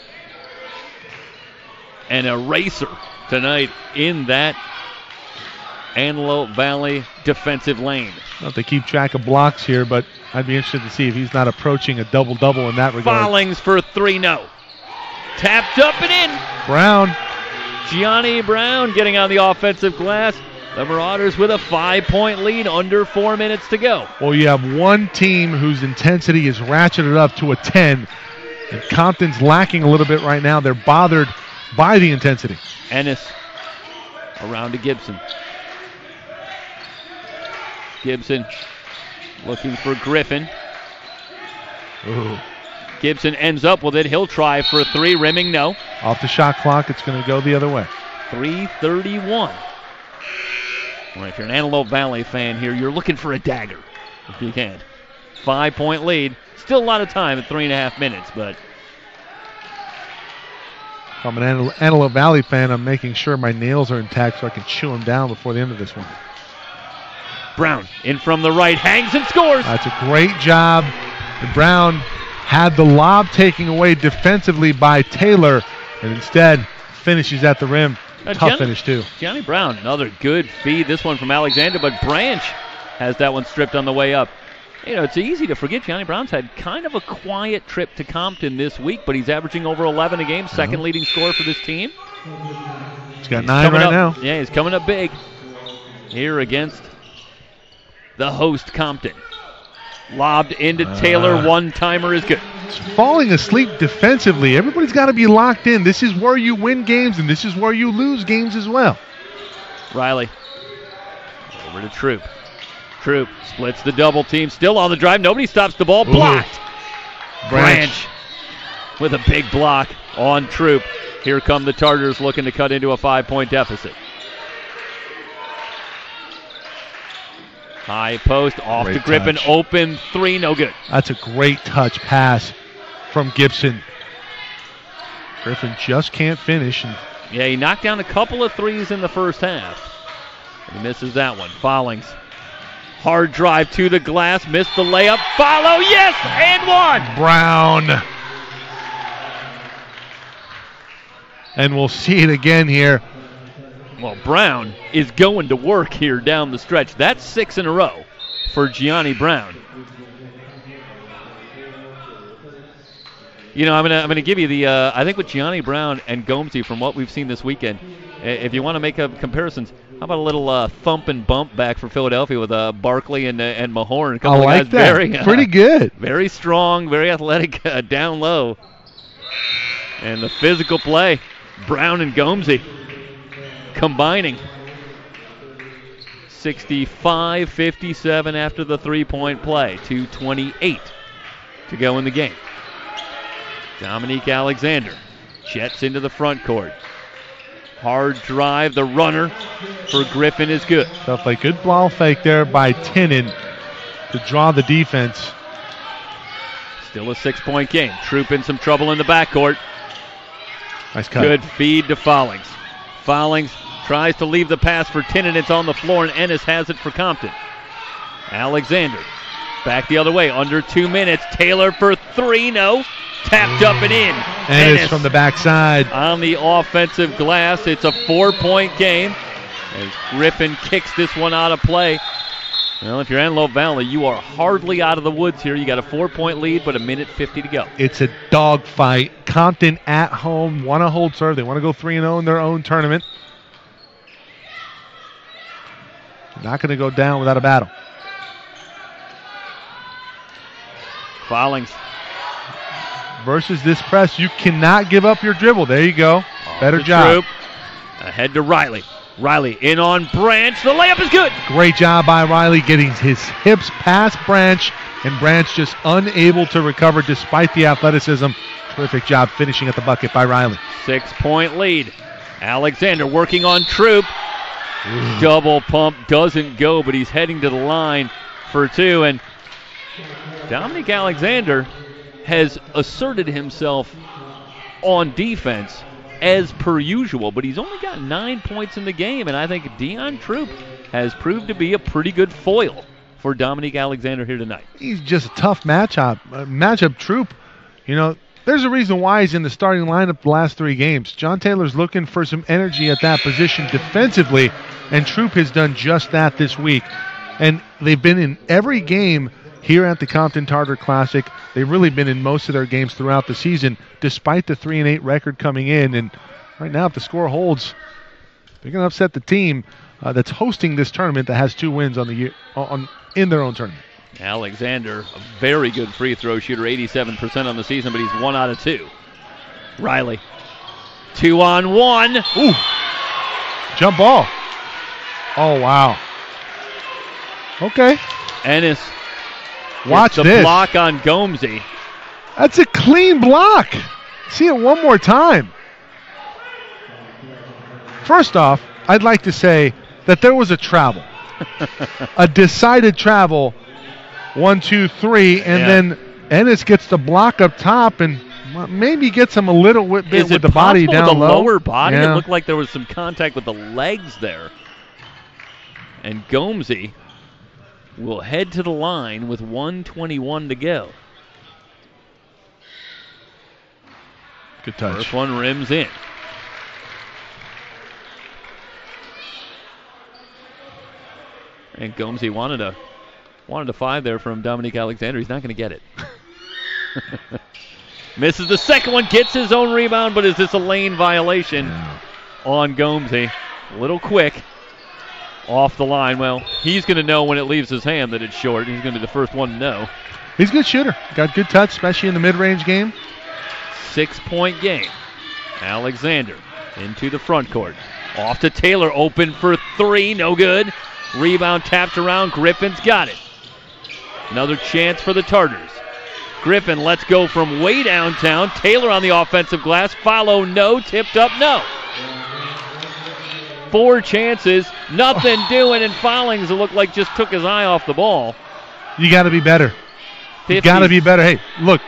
An eraser tonight in that Antelope Valley defensive lane. I don't know if they keep track of blocks here, but I'd be interested to see if he's not approaching a double-double in that regard. Follings for 3, no. Tapped up and in. Brown. Gianni Brown getting on the offensive glass. The Marauders with a 5-point lead, under 4 minutes to go. Well, you have one team whose intensity is ratcheted up to a 10, and Compton's lacking a little bit right now. They're bothered by the intensity. Ennis around to Gibson. Gibson looking for Griffin. Ooh. Gibson ends up with it. He'll try for 3. Rimming, no. Off the shot clock, it's going to go the other way. 3:31. Well, if you're an Antelope Valley fan here, you're looking for a dagger, if you can. 5-point lead. Still a lot of time at 3.5 minutes, but If I'm an Antelope Valley fan, I'm making sure my nails are intact so I can chew them down before the end of this one. Brown in from the right, hangs and scores. That's a great job. And Brown had the lob taken away defensively by Taylor, and instead finishes at the rim. Tough finish, too. Johnny Brown, another good feed. This one from Alexander, but Branch has that one stripped on the way up. You know, it's easy to forget Johnny Brown's had kind of a quiet trip to Compton this week, but he's averaging over 11 a game, second leading scorer for this team. He's got 9 right now. Yeah, he's coming up big here against the host Compton. Lobbed into Taylor, one-timer is good. It's falling asleep defensively. Everybody's got to be locked in. This is where you win games, and this is where you lose games as well. Riley over to Troop. Troop splits the double team, still on the drive. Nobody stops the ball. Blocked. Branch with a big block on Troop. Here come the Tartars looking to cut into a 5-point deficit. High post off to Griffin. Touch. Open three, no good. That's a great touch pass from Gibson. Griffin just can't finish. Yeah, he knocked down a couple of threes in the first half. He misses that one. Follings. Hard drive to the glass. Missed the layup. Follow. Yes. And one. Brown. And we'll see it again here. Well, Brown is going to work here down the stretch. That's 6 in a row for Gianni Brown. You know, I'm gonna give you the. I think with Gianni Brown and Gomesy, from what we've seen this weekend, if you want to make comparisons, how about a little thump and bump back for Philadelphia with Barkley and Mahorn? I like that. Pretty good. Very strong, very athletic down low, and the physical play. Brown and Gomesy combining. 65-57 after the three-point play. 2:28 to go in the game. Dominique Alexander jets into the front court. Hard drive, the runner for Griffin is good. Stuff like good ball fake there by Tinnen to draw the defense. Still a 6-point game. Troop in some trouble in the backcourt. Nice cut. Good feed to Follings. Follings tries to leave the pass for Tinnen. It's on the floor, and Ennis has it for Compton. Alexander back the other way. Under 2 minutes. Taylor for three. No. Tapped up and in. Ennis from the backside. On the offensive glass. It's a 4-point game as Griffin kicks this one out of play. Well, if you're Antelope Valley, you are hardly out of the woods here. You got a 4-point lead, but 1:50 to go. It's a dogfight. Compton at home want to hold serve. They want to go 3-0 in their own tournament. Not going to go down without a battle. Follings. Versus this press, you cannot give up your dribble. There you go. Better job. Troop. Ahead to Riley. Riley in on Branch. The layup is good. Great job by Riley getting his hips past Branch, and Branch just unable to recover despite the athleticism. Terrific job finishing at the bucket by Riley. 6-point lead. Alexander working on Troop. Double pump doesn't go, but he's heading to the line for two. And Dominique Alexander has asserted himself on defense as per usual, but he's only got 9 points in the game, and I think Dion Troop has proved to be a pretty good foil for Dominique Alexander here tonight. He's just a tough matchup. Troop, you know, there's a reason why he's in the starting lineup the last 3 games. John Taylor's looking for some energy at that position defensively, and Troop has done just that this week. And they've been in every game here at the Compton Tartar Classic. They've really been in most of their games throughout the season, despite the 3-8 record coming in. And right now, if the score holds, they're going to upset the team that's hosting this tournament that has 2 wins on the year in their own tournament. Alexander, a very good free throw shooter, 87% on the season, but he's 1 out of 2. Riley, 2-on-1. Ooh, jump ball. Oh, wow. Okay. Ennis. Watch the this. Block on Gomesy. That's a clean block. See it one more time. First off, I'd like to say that there was a travel. A decided travel. 1, 2, 3, and then Ennis gets the block up top, and Maybe gets him a little bit Is with it the body possible down with the low. lower body? Yeah. It looked like there was some contact with the legs there. And Gomesy will head to the line with 1:21 to go. Good touch. First one rims in. And Gomesy wanted a 5 there from Dominique Alexander. He's not going to get it. Misses the second one, gets his own rebound, but is this a lane violation on Gomesy? A little quick off the line. Well, he's going to know when it leaves his hand that it's short. He's going to be the first one to know. He's a good shooter. Got good touch, especially in the mid-range game. 6-point game. Alexander into the front court. Off to Taylor, open for 3, no good. Rebound tapped around, Griffin's got it. Another chance for the Tartars. Griffin lets go from way downtown. Taylor on the offensive glass. Follow, no. Tipped up, no. 4 chances, nothing doing, and Follings, it looked like just took his eye off the ball. You got to be better. You got to be better. Hey, look,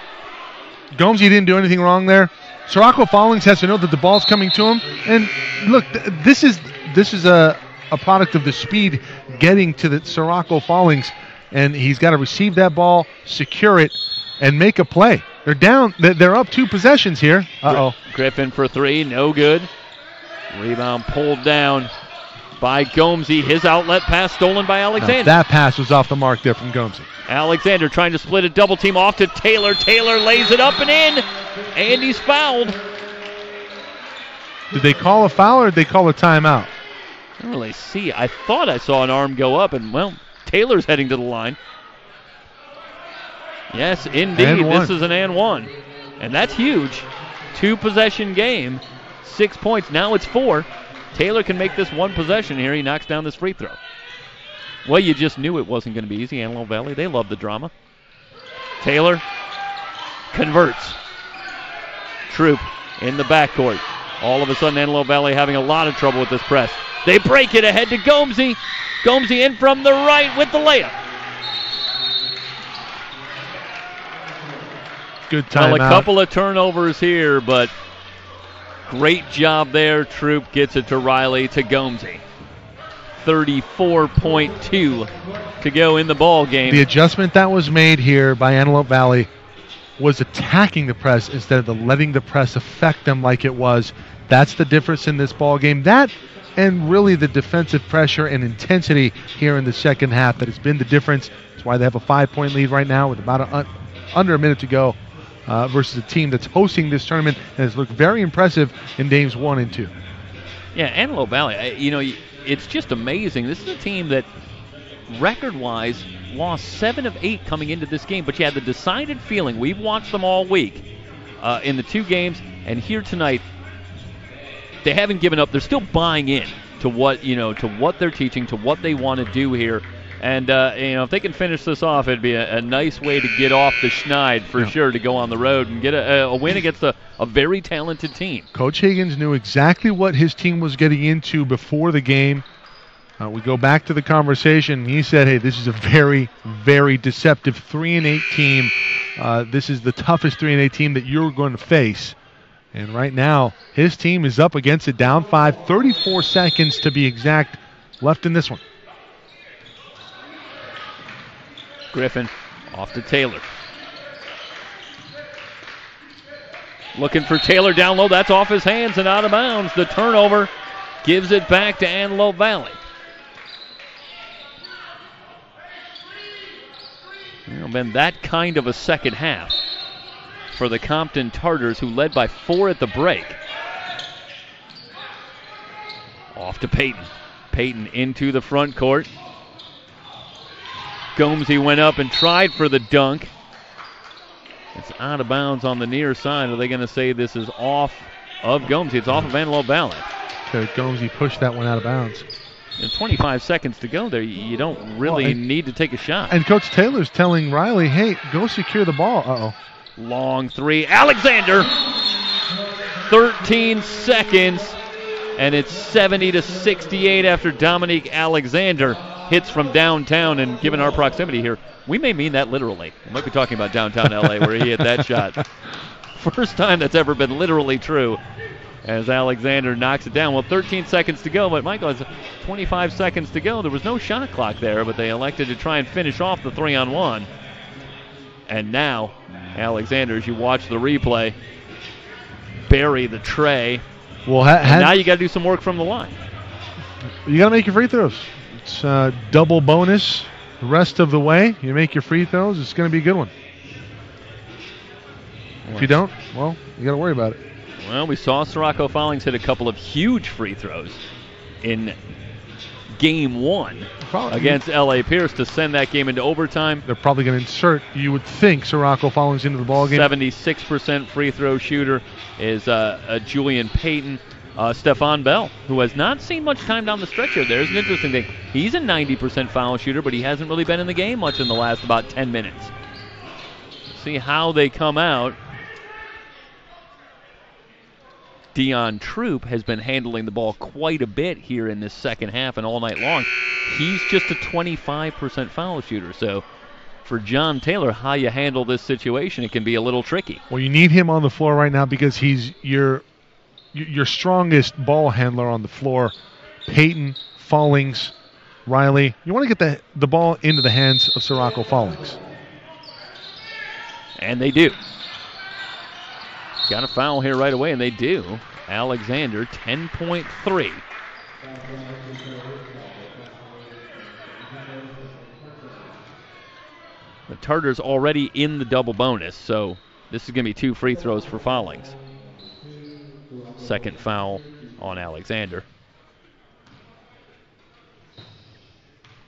Gomesy didn't do anything wrong there. Sirocco Follings has to know that the ball's coming to him. And look, this is a product of the speed getting to the Sirocco Follings, and he's got to receive that ball, secure it, and make a play. They're down. They're up 2 possessions here. Uh-oh. Griffin for 3, no good. Rebound pulled down by Gomesy. His outlet pass stolen by Alexander. Now, that pass was off the mark there from Gomesy. Alexander trying to split a double team off to Taylor. Taylor lays it up and in, and he's fouled. Did they call a foul or did they call a timeout? I don't really see. I thought I saw an arm go up, and, well, Taylor's heading to the line. Yes, indeed, this is an and 1. And that's huge. 2-possession game, 6 points. Now it's 4. Taylor can make this 1 possession here. He knocks down this free throw. Well, you just knew it wasn't going to be easy. Antelope Valley, they love the drama. Taylor converts. Troop in the backcourt. All of a sudden, Antelope Valley having a lot of trouble with this press. They break it ahead to Gomesy. Gomesy in from the right with the layup. Good timeout. Well, a couple of turnovers here, but great job there. Troop gets it to Riley to Gomesy. 34.2 to go in the ball game. The adjustment that was made here by Antelope Valley was attacking the press instead of letting the press affect them like it was. That's the difference in this ball game. That and really the defensive pressure and intensity here in the second half that has been the difference. That's why they have a 5-point lead right now with about under a minute to go versus a team that's hosting this tournament and has looked very impressive in games 1 and 2. Yeah, Antelope Valley, it's just amazing. This is a team that record-wise lost 7 of 8 coming into this game, but you had the decided feeling. We've watched them all week in the 2 games, and here tonight, they haven't given up. They're still buying in to what they're teaching, to what they want to do here. And if they can finish this off, it'd be a nice way to get off the schneid for sure, to go on the road and get a win against a very talented team. Coach Higgins knew exactly what his team was getting into before the game. We go back to the conversation. He said, hey, this is a very, very deceptive 3-8 team. This is the toughest 3-8 team that you're going to face. And right now, his team is up against it, down 5, 34 seconds to be exact left in this one. Griffin off to Taylor. Looking for Taylor down low. That's off his hands and out of bounds. The turnover gives it back to Antelope Valley. Been that kind of a second half for the Compton Tartars, who led by 4 at the break. Off to Peyton. Peyton into the front court. Gomesy went up and tried for the dunk. It's out of bounds on the near side. Are they going to say this is off of Gomesy? It's off of Antelope Valley. So Gomesy pushed that one out of bounds. 25 seconds to go there. You don't really need to take a shot. And Coach Taylor's telling Riley, hey, go secure the ball. Uh-oh. Long 3. Alexander. 13 seconds. And it's 70-68 after Dominique Alexander hits from downtown. And given our proximity here, we may mean that literally. We might be talking about downtown LA where he hit that shot. First time that's ever been literally true as Alexander knocks it down. Well, 13 seconds to go, but Michael has 25 seconds to go. There was no shot clock there, but they elected to try and finish off the 3-on-1. And now, Alexander, as you watch the replay, bury the tray. Well, now you got to do some work from the line. You got to make your free throws. It's double bonus the rest of the way. You make your free throws, it's going to be a good one. If you don't, well, you got to worry about it. Well, we saw Sirocco Follings hit a couple of huge free throws in Game 1 against L.A. Pierce to send that game into overtime. They're probably going to insert, you would think, Sirocco Follings into the ballgame. 76% free throw shooter is Julian Payton. Stephon Bell, who has not seen much time down the stretch here. There's an interesting thing. He's a 90% foul shooter, but he hasn't really been in the game much in the last about 10 minutes. See how they come out. Dion Troop has been handling the ball quite a bit here in this second half and all night long. He's just a 25% foul shooter. So for John Taylor, how you handle this situation, it can be a little tricky. Well, you need him on the floor right now because he's your strongest ball handler on the floor. Peyton, Follings, Riley. You want to get the ball into the hands of Sirocco Follings. And they do. Got a foul here right away, and they do. Alexander, 10.3. The Tartars already in the double bonus, so this is going to be 2 free throws for Follings. Second foul on Alexander.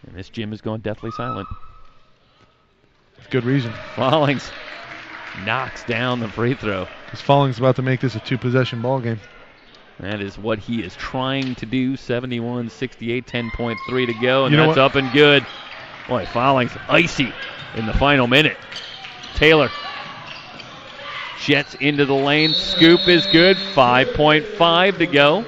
And this gym is going deathly silent. Good reason. Follings knocks down the free throw. Because Follings about to make this a 2-possession ball game. That is what he is trying to do. 71-68, 10.3 to go, and that's up and good. Boy, Follings icy in the final minute. Taylor jets into the lane. Scoop is good. 5.5 to go.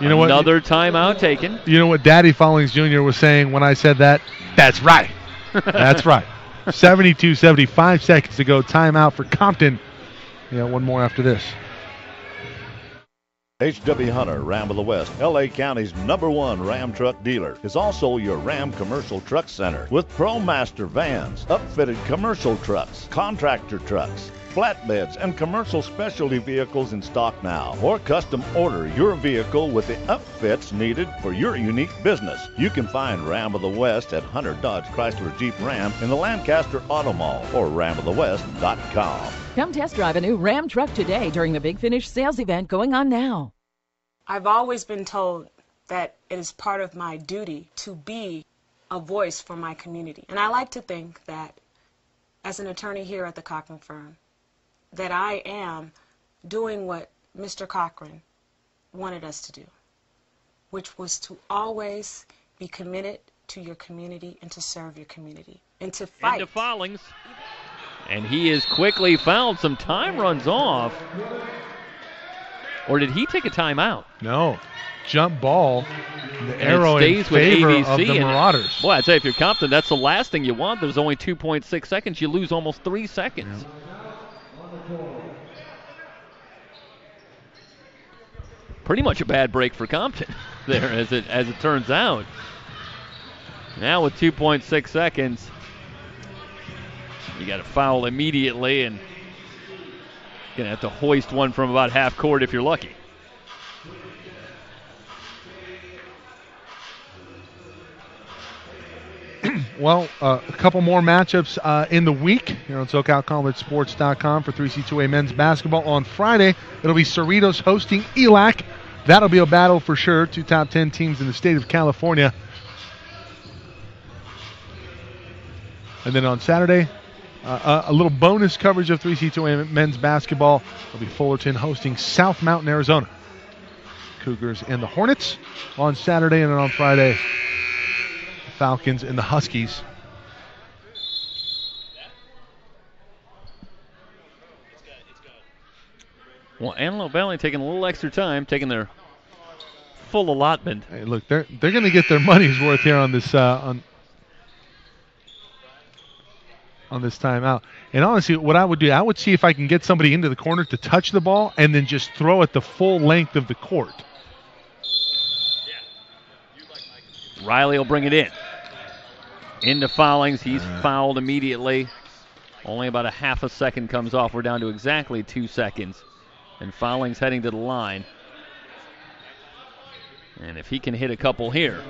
Another timeout taken. You know what Daddy Follings Jr. was saying when I said that? That's right. That's right. 72-70, 5 seconds to go. Timeout for Compton. Yeah, one more after this. H.W. Hunter, Ram of the West, L.A. County's #1 Ram truck dealer, is also your Ram Commercial Truck Center with ProMaster vans, upfitted commercial trucks, contractor trucks, flatbeds, and commercial specialty vehicles in stock now. Or custom order your vehicle with the upfits needed for your unique business. You can find Ram of the West at Hunter Dodge Chrysler Jeep Ram in the Lancaster Auto Mall or ramofthewest.com. Come test drive a new Ram truck today during the Big Finish sales event going on now. I've always been told that it is part of my duty to be a voice for my community. And I like to think that as an attorney here at the Cochran firm, that I am doing what Mr. Cochran wanted us to do, which was to always be committed to your community and to serve your community and to fight. Into Follings. And he is quickly fouled. Some time runs off. Or did he take a timeout? No. Jump ball. The arrow in favor of the Marauders. Boy, I'd say if you're Compton, that's the last thing you want. There's only 2.6 seconds. You lose almost 3 seconds. Yeah. Pretty much a bad break for Compton there, as it turns out. Now with 2.6 seconds, you got to foul immediately, and going to have to hoist one from about half court if you're lucky. Well, a couple more matchups in the week here on SoCalCollegeSports.com for 3C2A men's basketball. On Friday, it'll be Cerritos hosting ELAC. That'll be a battle for sure. 2 top 10 teams in the state of California. And then on Saturday, a little bonus coverage of 3C2A men's basketball. It'll be Fullerton hosting South Mountain, Arizona. Cougars and the Hornets on Saturday, and then on Friday, the Falcons and the Huskies. Well, Antelope Valley taking a little extra time, taking their full allotment. Hey, look, they're going to get their money's worth here on this on this timeout. And honestly, what I would do, I would see if I can get somebody into the corner to touch the ball and then just throw it the full length of the court. Riley will bring it in. Into Follings. He's fouled immediately. Only about a half a second comes off. We're down to exactly 2 seconds. And Follings heading to the line. And if he can hit a couple here,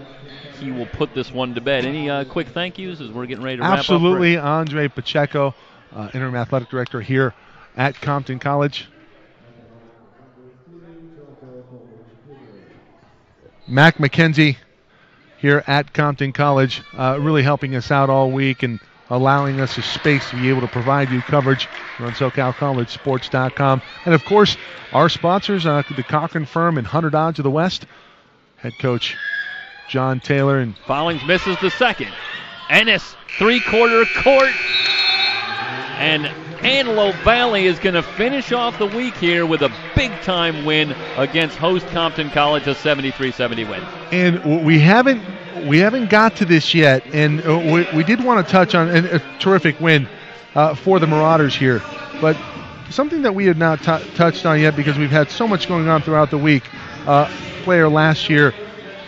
he will put this one to bed. Any quick thank yous as we're getting ready to wrap up? Absolutely. Andre Pacheco, interim athletic director here at Compton College. Mac McKenzie here at Compton College, really helping us out all week and allowing us a space to be able to provide you coverage on SoCalCollegeSports.com. And, of course, our sponsors, the Cochran Firm and 100 Odds of the West. Head coach John Taylor. And Follings misses the second. Ennis, three-quarter court. And Antelope Valley is going to finish off the week here with a big-time win against host Compton College, a 73-70 win. And we haven't got to this yet, and we did want to touch on a terrific win for the Marauders here. But something that we had not touched on yet because we've had so much going on throughout the week. Player last year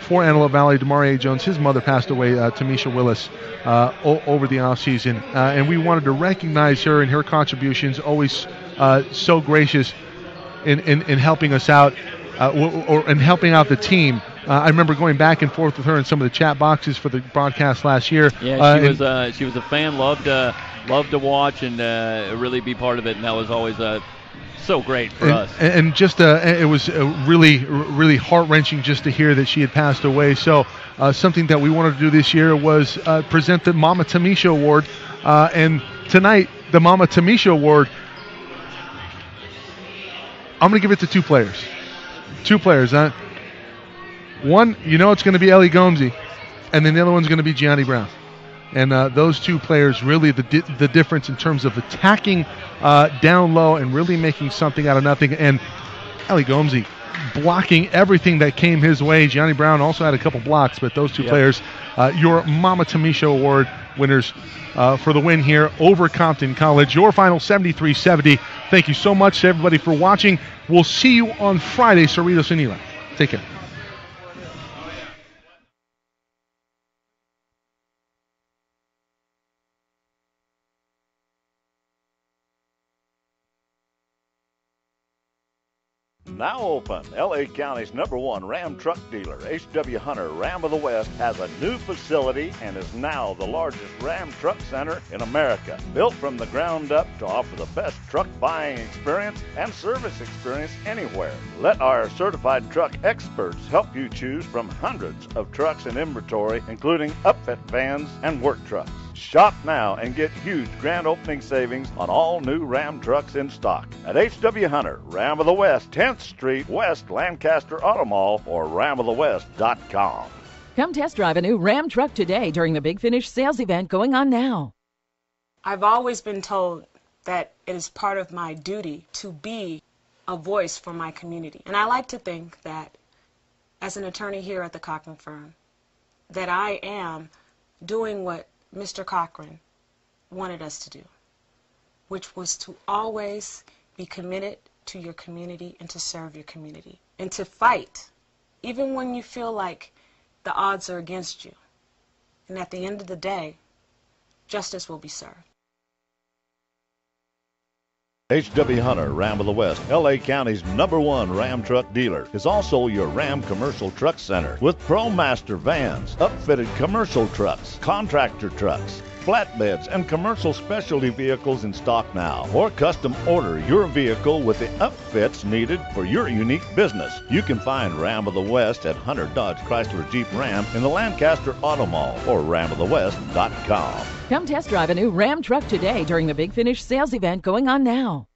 for Antelope Valley, Demarie Jones, his mother passed away, Tamisha Willis, over the offseason. And we wanted to recognize her and her contributions, always so gracious in helping us out and helping out the team. I remember going back and forth with her in some of the chat boxes for the broadcast last year. Yeah, she was a fan, loved to watch and really be part of it, and that was always so great for us. And just it was really, really heart-wrenching just to hear that she had passed away. So something that we wanted to do this year was present the Mama Tamisha Award. And tonight, the Mama Tamisha Award, I'm going to give it to two players. One, it's going to be Ellie Gomesy, and then the other one's going to be Gianni Brown. And those two players really the difference in terms of attacking down low and really making something out of nothing. And Ellie Gomesy blocking everything that came his way. Gianni Brown also had a couple blocks, but those two players, your Mama Tamisha Award winners for the win here over Compton College. Your final 73-70. Thank you so much to everybody for watching. We'll see you on Friday, Cerritos and Eli. Take care. Now open, L.A. County's #1 Ram truck dealer, H.W. Hunter Ram of the West, has a new facility and is now the largest Ram truck center in America. Built from the ground up to offer the best truck buying experience and service experience anywhere. Let our certified truck experts help you choose from hundreds of trucks in inventory, including upfit vans and work trucks. Shop now and get huge grand opening savings on all new Ram trucks in stock at H.W. Hunter, Ram of the West, 10th Street West, Lancaster Auto Mall, or ramofthewest.com. Come test drive a new Ram truck today during the Big Finish sales event going on now. I've always been told that it is part of my duty to be a voice for my community. And I like to think that as an attorney here at the Cochran Firm, that I am doing what Mr. Cochran wanted us to do, which was to always be committed to your community and to serve your community and to fight, even when you feel like the odds are against you. And at the end of the day, justice will be served. H.W. Hunter, Ram of the West, L.A. County's #1 Ram truck dealer, is also your Ram commercial truck center with ProMaster vans, upfitted commercial trucks, contractor trucks, flatbeds, and commercial specialty vehicles in stock now. Or custom order your vehicle with the upfits needed for your unique business. You can find Ram of the West at Hunter Dodge Chrysler Jeep Ram in the Lancaster Auto Mall or ramofthewest.com. Come test drive a new Ram truck today during the Big Finish sales event going on now.